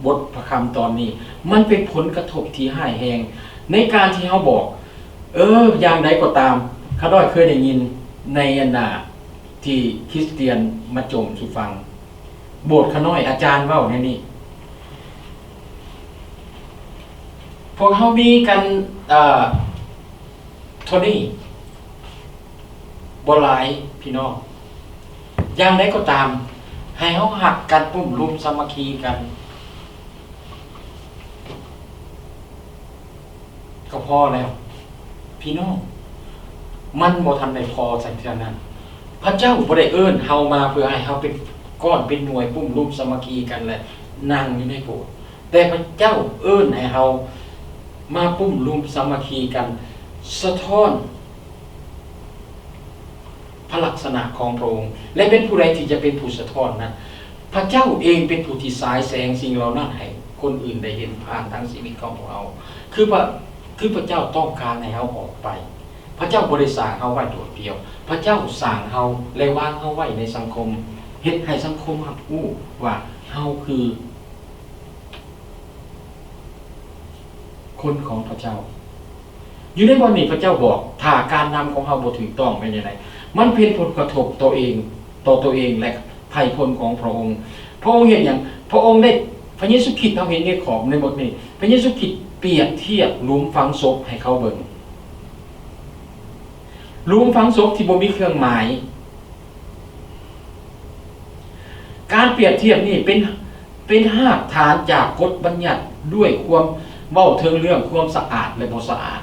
Speaker 1: บทพระคำตอนนี้มันเป็นผลกระทบที่ร้ายแรงในการที่เฮาบอกอย่างใดก็ตามข้าด้อยเคยได้ยินในอันนาที่คริสเตียนมาโจมสู่ฟังโบสถ์ข้าน้อยอาจารย์เว้าในนี้พวกเฮามีกันโทนี่บ่หลายพี่น้องอย่างใดก็ตามให้เฮาหักกันปุ้มรุมสามัคคีกันก็พอแล้วพี่น้องมันบ่ทันได้พอสักเท่านั้นพระเจ้าบ่ได้เอิ้นเฮามาเพื่อให้เฮาเป็นก้อนเป็นหน่วยปุ้มรุมสามัคคีกันและนั่งอยู่ในโบสถ์แต่พระเจ้าเอิ้นให้เฮามาปุ้มรุมสามัคคีกันสะท้อนพระลักษณะของพระองค์และเป็นผู้ใดที่จะเป็นผู้สะท้อนนั้นพระเจ้าเองเป็นผู้ที่สายแสงสิ่งเหล่านั้นให้คนอื่นได้เห็นผ่านทางชีวิตของพวกเราคือพระเจ้าต้องการให้เฮาออกไปพระเจ้าบ่ได้สร้างเฮาไว้โดดเดียวพระเจ้าสร้างเฮาและวางเฮาไว้ในสังคมเฮ็ดให้สังคมรับรู้ว่าเฮาคือคนของพระเจ้าอยู่ในวันนี้พระเจ้าบอกถ้าการนำของเฮาบ่ถูกต้องเป็นจังไดมันเป็นผลกระทบต่อตัวเองและภัยพลของพระองค์พระองค์เห็นอย่างพระองค์ได้พระเยซูคริสต์เราเห็นในของในบทนี้พระเยซูคริสต์เปรียบเทียบหลุมฝังศพให้เขาเบิ่งหลุมฝังศพที่บ่มีเครื่องหมายการเปรียบเทียบนี่เป็นรากฐานจากกฎบัญญัติด้วยความเว้าถึงเรื่องความสะอาดและบ่สะอาด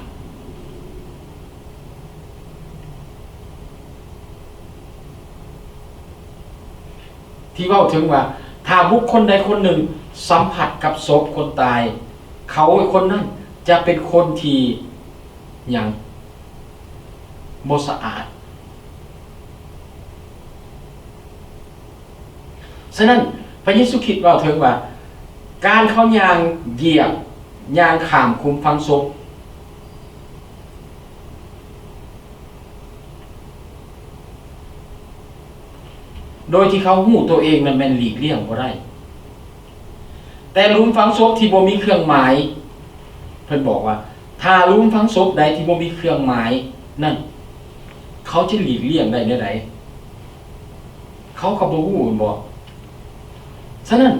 Speaker 1: ที่เว้าถึงว่าถ้าบุคคลใดคนหนึ่งสัมผัสกับศพคนตายเขาคนนั้นจะเป็นคนที่อย่างบ่สะอาดฉะนั้นพระเยซูคริสต์เว้าถึงว่าการเข้ายางเหยียบยางข้ามคุมฝังศพโดยที่เขาหู้ตัวเองมันเป็นหลีกเลี่ยงบ่ได้แต่หลุมฝังศพที่บ่มีเครื่องหมายเพิ่นบอกว่าถ้าหลุมฝังศพใดที่บ่มีเครื่องหมายนั่นเขาจะหลีกเลี่ยงได้แนวใดเขาก็บ่ฮู้บ่ฉะนั้น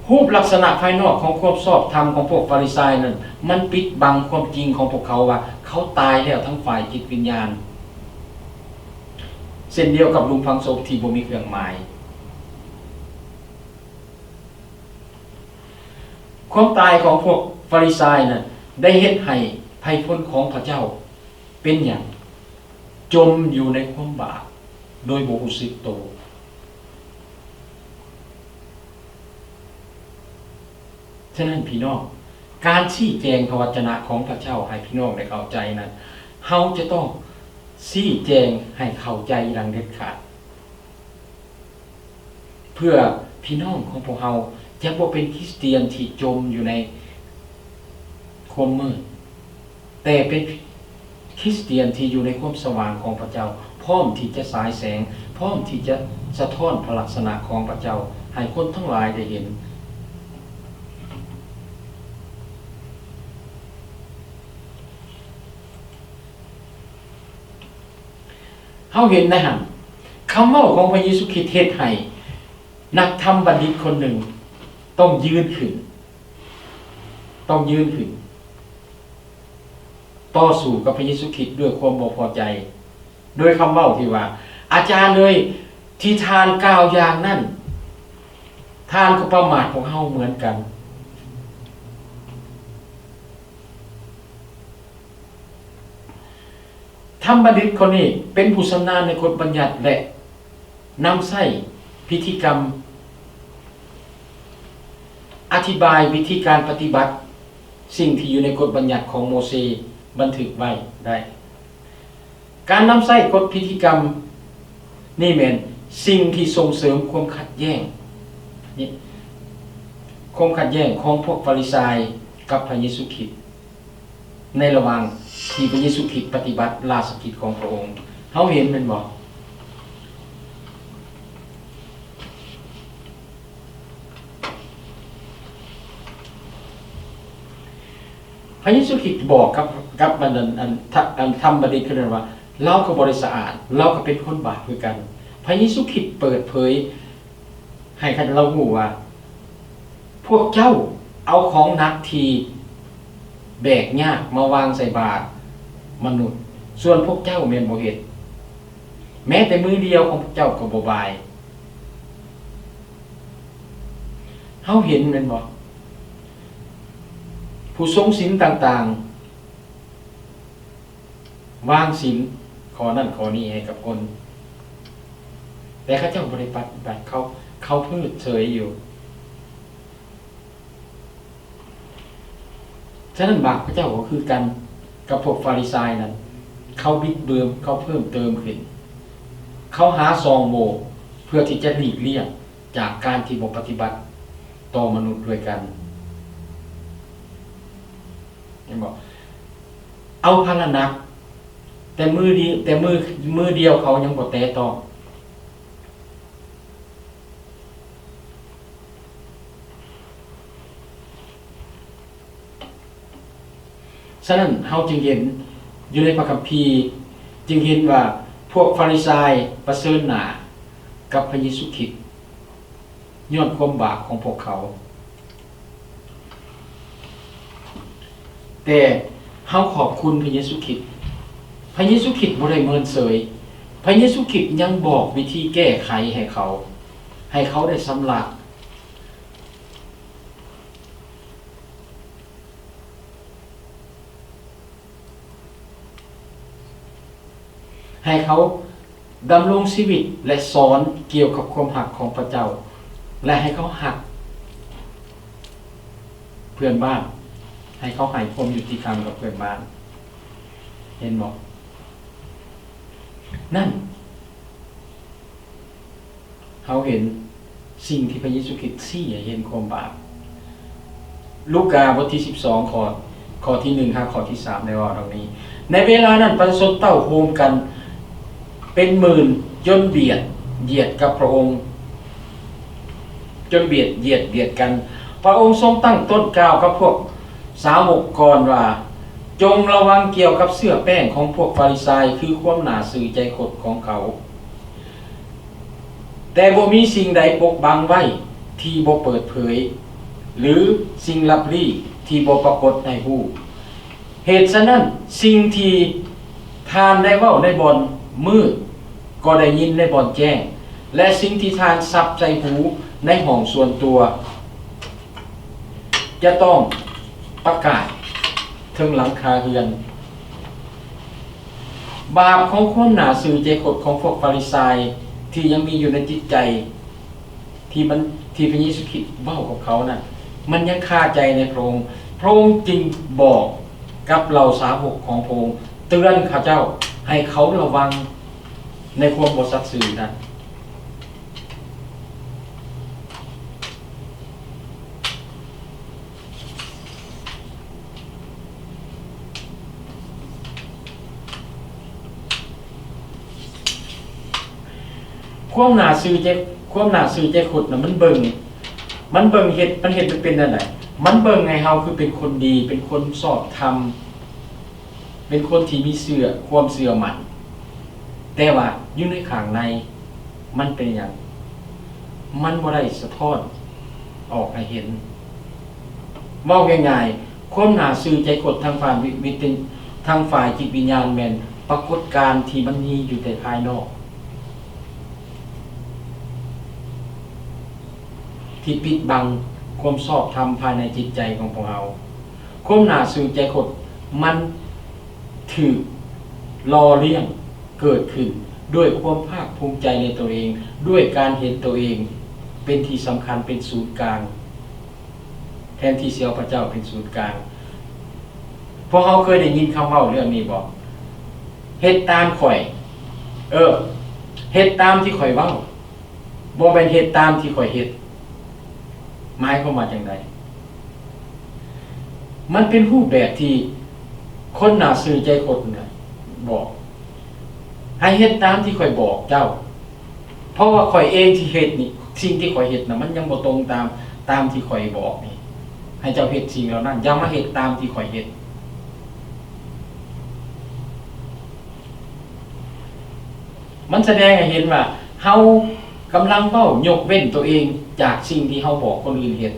Speaker 1: รูปลักษณะภายนอกของความชอบธรรมของพวกฟาริสัยนั้นมันปิดบังความจริงของพวกเขาว่าเขาตายแล้วทั้งฝ่ายจิตวิญญาณเช่นเดียวกับหลุมฝังศพที่บ่มีเครื่องหมายความตายของพวกฟาริสัยนั้นได้เฮ็ดให้ภัยพลของพระเจ้าเป็นหยังจมอยู่ในความบาปโดยบ่รู้สึกตัวฉะนั้นพี่น้องการชี้แจงพระวจนะของพระเจ้าให้พี่น้องได้เข้าใจนั้นเฮาจะต้องชี้แจงให้เข้าใจอย่างเด็ดขาดเพื่อพี่น้องของพวกเราจะบ่เป็นคริสเตียนที่จมอยู่ในความมืดแต่เป็นคริสเตียนที่อยู่ในความสว่างของพระเจ้าพร้อมที่จะสายแสงพร้อมที่จะสะท้อนพระลักษณะของพระเจ้าให้คนทั้งหลายได้เห็นเฮาเห็นนะฮะคำเว้าของพระเยซูคริสต์เฮ็ดให้นักธรรมบัณฑิตคนหนึ่งต้องยืนขึ้นต่อสู้กับพระเยซูคริสต์ด้วยความบ่พอใจโดยคำเว้าที่ว่าอาจารย์เลยที่ทานกล่าวอย่างนั้นทานก็ประมาทของเฮาเหมือนกัน ธรรมบัณฑิตคนนี้เป็นผู้ชำนาญในกฎบัญญัติและนำใช้พิธีกรรมอธิบายวิธีการปฏิบัติสิ่งที่อยู่ในกฎบัญญัติของโมเสสบันทึกไว้ได้ การนำใช้กฎพิธีกรรมนี่แม่นสิ่งที่ส่งเสริมความขัดแย้งนี่ความขัดแย้งของพวกฟาริสัยกับพระเยซูคริสต์ในระหว่างที่พระเยซูคริสต์ปฏิบัติราชกิจของพระองค์เฮาเห็นแม่นบ่พระเยซูคริสต์บอกกับบัณฑิตธรรมบัณฑิตคือว่าเราก็บริสุทธิ์อาดเราก็เป็นคนบาปคือกันพระเยซูคริสต์เปิดเผยให้เรารู้ว่าพวกเจ้าเอาของหนักที่แบกยากมาวางใส่บาตรมนุษย์ส่วนพวกเจ้าแม่นบ่เฮ็ดแม้แต่มือเดียวของพวกเจ้าก็บ่บายเฮาเห็นแม่นบ่ผู้ทรงศีลต่างๆวางศีลขอนั่นขอนี้ให้กับคนแต่เขาเจ้าบ่ได้ปฏิบัติเขาเพิ่งเฉยอยู่ฉะนั้นบาปพระเจ้าก็คือกันกับพวกฟาริสัยนั้นเขาบิดเบือนเขาเพิ่มเติมขึ้นเขาหาซองโหว่เพื่อที่จะหลีกเลี่ยงจากการที่บ่ปฏิบัติต่อมนุษย์ด้วยกันเห็นบ่เอาพลนักแต่มือเดียวเขายังบ่แตะต้องฉะนั้นเฮาจึงเห็นอยู่ในพระคัมภีร์จึงเห็นว่าพวกฟาริสัยประเสริฐหน้ากับพระเยซูคริสต์ย้อนความบาปของพวกเขาแต่เฮาขอบคุณพระเยซูคริสต์พระเยซูคริสต์บ่ได้เมินเฉยพระเยซูคริสต์ยังบอกวิธีแก้ไขให้เขาได้สำลักให้เขาดำรงชีวิตและสอนเกี่ยวกับความหักของพระเจ้าและให้เขาหักเพื่อนบ้านให้เขาให้ความยุติธรรมกับเพื่อนบ้านเห็นบ่นั่นเขาเห็นสิ่งที่พระเยซูคริสต์ชี้ให้เห็นความบาปลูกาบทที่12ข้อที่1ครับข้อที่3ได้ว่าตรงนี้ในเวลานั้นประชาชนเต้าโฮมกันเป็นหมื่นจนเบียดเหยียดกับพระองค์จนเบียดกันพระองค์ทรงตั้งต้นกล่าวกับพวกสาวกก่อนว่าจงระวังเกี่ยวกับเสื้อแป้งของพวกฟาริสัยคือความหนาสื่อใจคดของเขาแต่บ่มีสิ่งใดปกบังไว้ที่บ่เปิดเผยหรือสิ่งลับลี้ที่บ่ปรากฏให้ฮู้เหตุฉะนั้นสิ่งที่ทานได้เว้าในบ่อนมืดก็ได้ยินในบ่อนแจ้งและสิ่งที่ทานซับใจหูในห้องส่วนตัวจะต้องประกาศถึงหลังคาเรือนบาปของความหนาสื่อใจคดของพวกฟาริสัยที่ยังมีอยู่ในจิตใจที่พระเยซูคริสต์เว้ากับเขาน่ะมันยังคาใจในพระองค์จึงบอกกับเหล่าสาวกของพระองค์เตือนข้าเจ้าให้เขาระวังในความบ่สัตย์ซื่อนั้นความหนาซื่อใจขุดน่ะมันเบิ่งเฮ็ดมันเป็นอันไหนมันเบิ่งให้เฮาคือเป็นคนดีเป็นคนชอบธรรมเป็นคนที่มีความเชื่อมั่นแต่ว่าอยู่ในข้างในมันเป็นหยังมันบ่ได้สะท้อนออกให้เห็นเว้าง่ายๆความหนาซื่อใจกดทางฝ่ายทางฝ่ายจิตวิญญาณแม่นปรากฏการณ์ที่มันมีอยู่แต่ภายนอกที่ปิดบังความชอบธรรมภายในจิตใจของพวกเราความหนาซื่อใจกดมันถูก รอเลี้ยงเกิดขึ้นด้วยความภาคภูมิใจในตัวเองด้วยการเห็นตัวเองเป็นที่สำคัญเป็นศูนย์กลางแทนที่เสียพระเจ้าเป็นศูนย์กลางเพราะเขาเคยได้ยินคำเว้าเรื่องนี้บอกเฮ็ดตามข่อยเฮ็ดตามที่ข่อยเว้าบ่เป็นเฮ็ดตามที่ข่อยเฮ็ดหมายความว่าจังไดมันเป็นรูปแบบที่คนน่าซื่อใจคนน่ะบอกให้เฮ็ดตามที่ข่อยบอกเจ้าเพราะว่าข่อยเองที่เฮ็ดนี่สิ่งที่ข่อยเฮ็ดน่ะมันยังบ่ตรงตามที่ข่อยบอกนี่ให้เจ้าเฮ็ดสิ่งเหล่านั้นอย่ามาเฮ็ดตามที่ข่อยเฮ็ดมันแสดงให้เห็นว่าเฮากำลังเว้ายกเว้นตัวเองจากสิ่งที่เฮาบอกคนอื่นเฮ็ด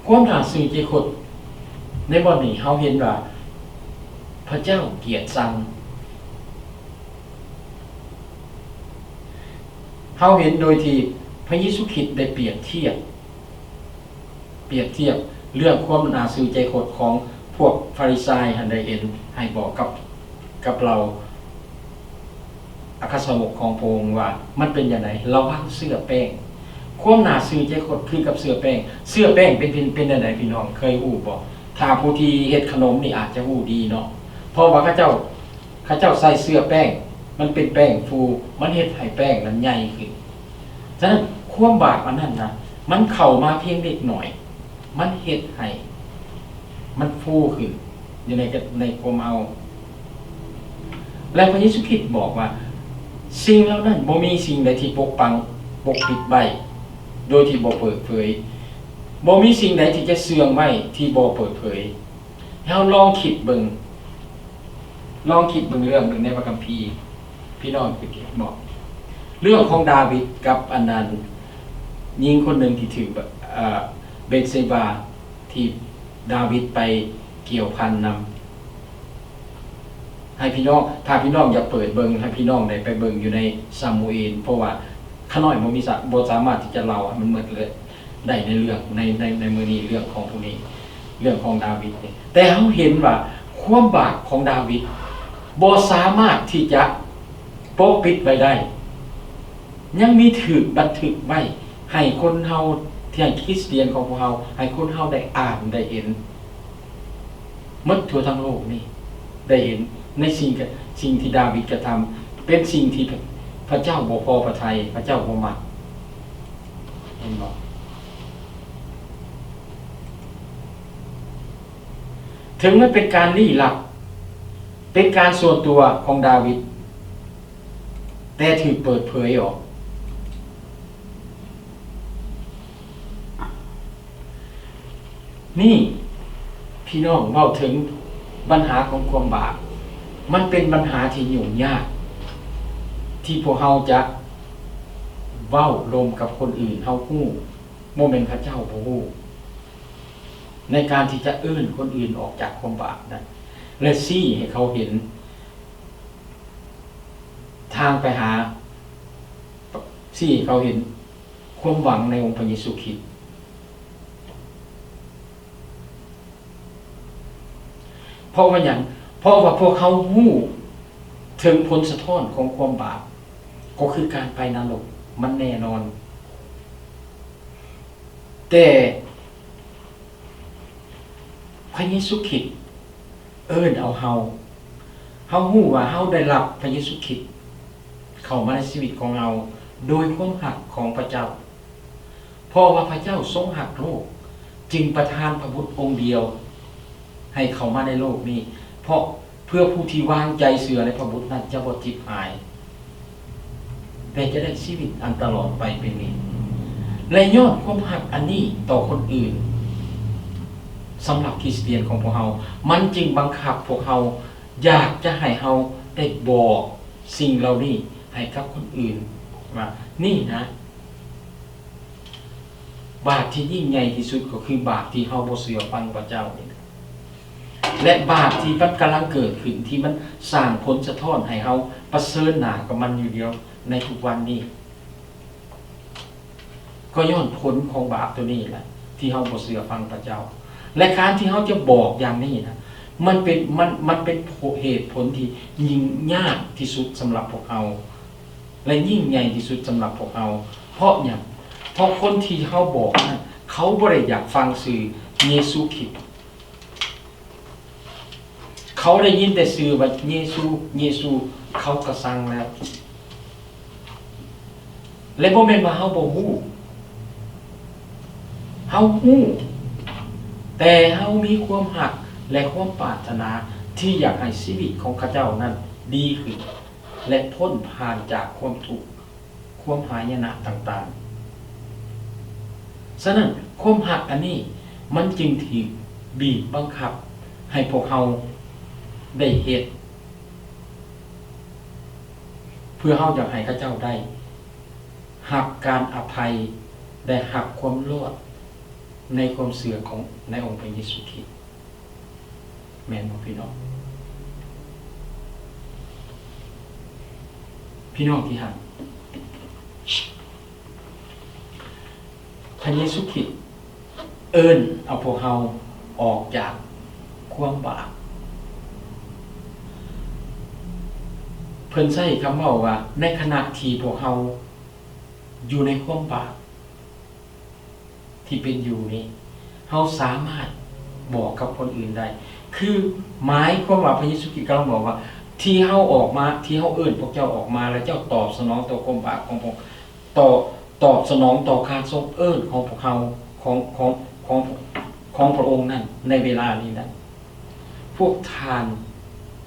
Speaker 1: ความน่าซื่อใจคนในบ่นี้เฮาเห็นว่าพระเจ้าเกลียดชังเฮาเห็นโดยที่พระเยซูคริสต์ได้เปรียบเทียบเรื่องความน่าซื่อใจคนของพวกฟาริสัยหันได้เห็นให้บอกกับเราอัครสาวกของพระองค์ว่ามันเป็นอย่างไรระวังเสื้อแป้งความน่าซื่อใจคนคือกับเสื้อแป้งเป็นอย่างไรพี่น้องเคยฮู้บ่ถ้าผู้ที่เฮ็ดขนมนี่อาจจะฮู้ดีเนาะเพราะว่าเขาเจ้าใส่เสื้อแป้งมันเป็นแป้งฟูมันเฮ็ดให้แป้งนั้นใหญ่ขึ้นฉะนั้นความบาปอันนั้นนะมันเข้ามาเพียงเล็กน้อยมันเฮ็ดให้มันฟูขึ้นอยู่ในความเอาและพระเยซูคริสต์บอกว่าสิ่งเหล่านั้นบ่มีสิ่งใดที่ปกปิดไว้โดยที่บ่เปิดเผยบ่มีสิ่งใดที่จะเสื่อมไว้ที่บ่เปิดเผยให้เราลองคิดเบิ่งเรื่องหนึ่งในพระคัมภีร์พี่น้องคือบอกเรื่องของดาวิดกับอันนั้นหญิงคนหนึ่งที่ถือเบธเซบาที่ดาวิดไปเกี่ยวพันนำให้พี่น้องถ้าพี่น้องอยากเปิดเบิ่งให้พี่น้องได้ไปเบิ่งอยู่ในซามูเอลเพราะว่าข้าน้อยบ่สามารถที่จะเล่ามันหมดเลยได้ในเรื่องในมื้อนี้เรื่องของพวกนี้เรื่องของดาวิดนี่แต่เฮาเห็นว่าความบาปของดาวิดบ่สามารถที่จะปกปิดไว้ได้ยังมีถูกบันทึกไว้ให้คนเฮาที่คริสเตียนของพวกเฮาให้คนเฮาได้อ่านได้เห็นหมดทั่วทั้งโลกนี่ได้เห็นในสิ่งที่ดาวิดกระทำเป็นสิ่งที่พระเจ้าบ่พอพระทัยพระเจ้าบ่มักเห็นบ่ถึงมันเป็นการลี้ลับเป็นการส่วนตัวของดาวิดแต่ถูกเปิดเผยออกนี่พี่น้องเว้าถึงปัญหาของความบาปมันเป็นปัญหาที่ยุ่งยากที่พวกเฮาจะเว้าลมกับคนอื่นเฮาฮู้บ่แม่นพระเจ้าบ่ฮู้ในการที่จะเอิ้นคนอื่นออกจากความบาปนั้นและชี้ให้เขาเห็นทางไปหาชี้ให้เขาเห็นความหวังในองค์พระเยซูคริสต์เพราะว่าพวกเขาฮู้ถึงผลสะท้อนของความบาปก็คือการไปนรกมันแน่นอนแต่พระเยซูคริสต์เอิ้นเอาเฮาฮู้ว่าเฮาได้รับพระเยซูคริสต์เข้ามาในชีวิตของเราโดยความรักของพระเจ้าเพราะว่าพระเจ้าทรงรักโลกจึงประทานพระบุตรองค์เดียวให้เข้ามาในโลกนี้เพราะเพื่อผู้ที่วางใจเชื่อในพระบุตรนั้นจะบ่ทิพย์หายแต่จะได้ชีวิตอันตลอดไปเป็นนิจและยอดความรักอันนี้ต่อคนอื่นสำหรับคริสเตียนของพวกเฮามันจึงบังคับพวกเฮาอยากจะให้เฮาได้บอกสิ่งเหล่านี้ให้กับคนอื่นว่านี่นะบาปที่ยิ่งใหญ่ที่สุดก็คือบาปที่เฮาบ่เชื่อฟังพระเจ้านี่และบาปที่มันกำลังเกิดขึ้นที่มันสร้างผลสะท้อนให้เฮาประเสริฐหน้ากับมันอยู่เดียวในทุกวันนี้ ก็ย้อนผลของบาปตัวนี้แหละที่เฮาบ่เชื่อฟังพระเจ้าและการที่เฮาจะบอกอย่างนี้นะมันเป็นเหตุผลที่ยิ่งยากที่สุดสำหรับพวกเราและยิ่งใหญ่ที่สุดสำหรับพวกเราเพราะหยังเพราะคนที่เฮาบอกนั้นเขาบ่ได้อยากฟังสื่อเยซูคริสต์เขาได้ยินแต่สื่อว่าเยซูเขาก็สั่งแล้วและบ่แม่นว่าเฮาบ่ฮู้เฮาฮู้แต่เฮามีความหักและความปรารถนาที่อยากให้ชีวิตของข้าเจ้านั้นดีขึ้นและพ้นผ่านจากความทุกข์ความหายนะต่างๆฉะนั้นความหักอันนี้มันจึงถูกบีบบังคับให้พวกเฮาได้เฮ็ดเพื่อเฮาอยากให้ข้าเจ้าได้หักการอภัยได้หักความรอดในความเสื่อของในองค์พระเยซูคริสต์แม่นบ่พี่น้องพี่น้องที่รักพระเยซูคริสต์เอิ้นเอาพวกเฮาออกจากความบาปเพิ่นใช้คำเว้าว่าในขณะที่พวกเฮาอยู่ในความบาปที่เป็นอยู่นี้เฮาสามารถบอกกับคนอื่นได้คือหมายความว่าพระเยซูคริสต์กำลังบอกว่าที่เฮาออกมาที่เฮาเอิ้นพวกเจ้าออกมาแล้วเจ้าตอบสนองต่อความบาปของพวกตอบสนองต่อการทรงเอิ้นของพวกเฮาของพระองค์นั้นในเวลานี้นั้นพวกทาน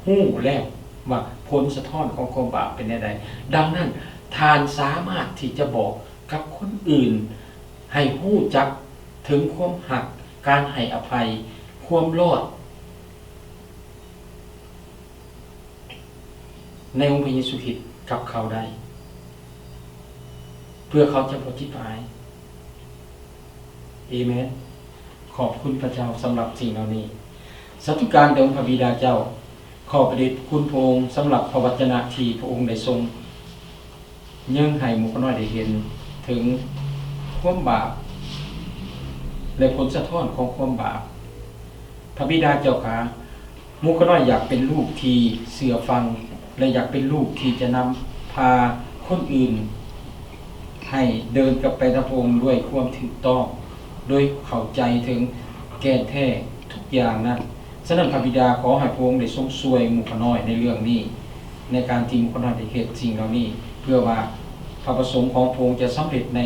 Speaker 1: ฮู้แล้วว่าผลสะท้อนของความบาปเป็นใดดังนั้นทานสามารถที่จะบอกกับคนอื่นให้ฮู้จักถึงความหักการให้อภัยความรอดในองค์พระเยซูคริสต์กับเขาได้เพื่อเขาจะบ่ชิบหายอาเมนขอบคุณพระเจ้าสำหรับสิ่งเหล่านี้สาธุการแด่องค์พระบิดาเจ้าขอประดิษฐ์คุณพระองค์สำหรับพระวจนะที่พระองค์ได้ทรงยังให้หมู่น้อยได้เห็นถึงความบาปและผลสะท้อนของความบาปพระบิดาเจ้าข้าหมู่น้อยอยากเป็นลูกที่เชื่อฟังและอยากเป็นลูกที่จะนำพาคนอื่นให้เดินกับไปตะพงด้วยความถูกต้องโดยเข้าใจถึงแก่นแท้ทุกอย่างนั้นฉะนั้นพระบิดาขอให้พระองค์ได้ทรงช่วยหมู่น้อยในเรื่องนี้ในการที่หมู่น้อยได้เฮ็ดสิ่งเหล่านี้เพื่อว่าพระประสงค์ของพระองค์จะสำเร็จใน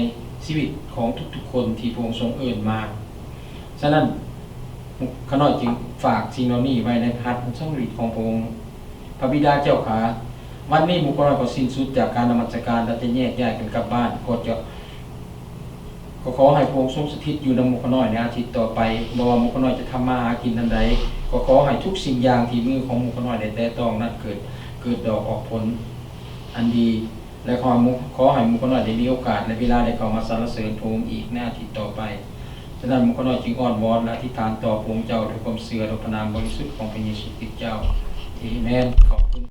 Speaker 1: ชีวิตของทุกๆคนที่พระองค์ทรงเอิ้นมาฉะนั้นข้าน้อยจึงฝากสิ่งเหล่านี้ไว้ในพระหัตถ์อันทรงฤทธิ์ของพระองค์พระบิดาเจ้าขาวันนี้หมู่น้อยก็สิ้นสุดจากการนมัสการและจะแยกย้ายกันกลับบ้านก็ขอให้พระองค์ทรงสถิตอยู่ในหมู่น้อยในอาทิตย์ต่อไปบ่ว่าหมู่น้อยจะทำมาหากินอันใดก็ขอให้ทุกสิ่งอย่างที่มือของหมู่น้อยได้แต่ต้องนั้นเกิดดอกออกผลอันดีและขอให้หมู่น้อยได้มีโอกาสและเวลาได้เข้ามาสรรเสริญพระองค์อีกในอาทิตย์ต่อไปฉะนั้นหมู่น้อยจึงอ้อนวอนและอธิษฐานต่อพระองค์เจ้าด้วยความเชื่อในพระนามบริสุทธิ์ของพระเยซูคริสต์เจ้าอาเมนขอบคุณ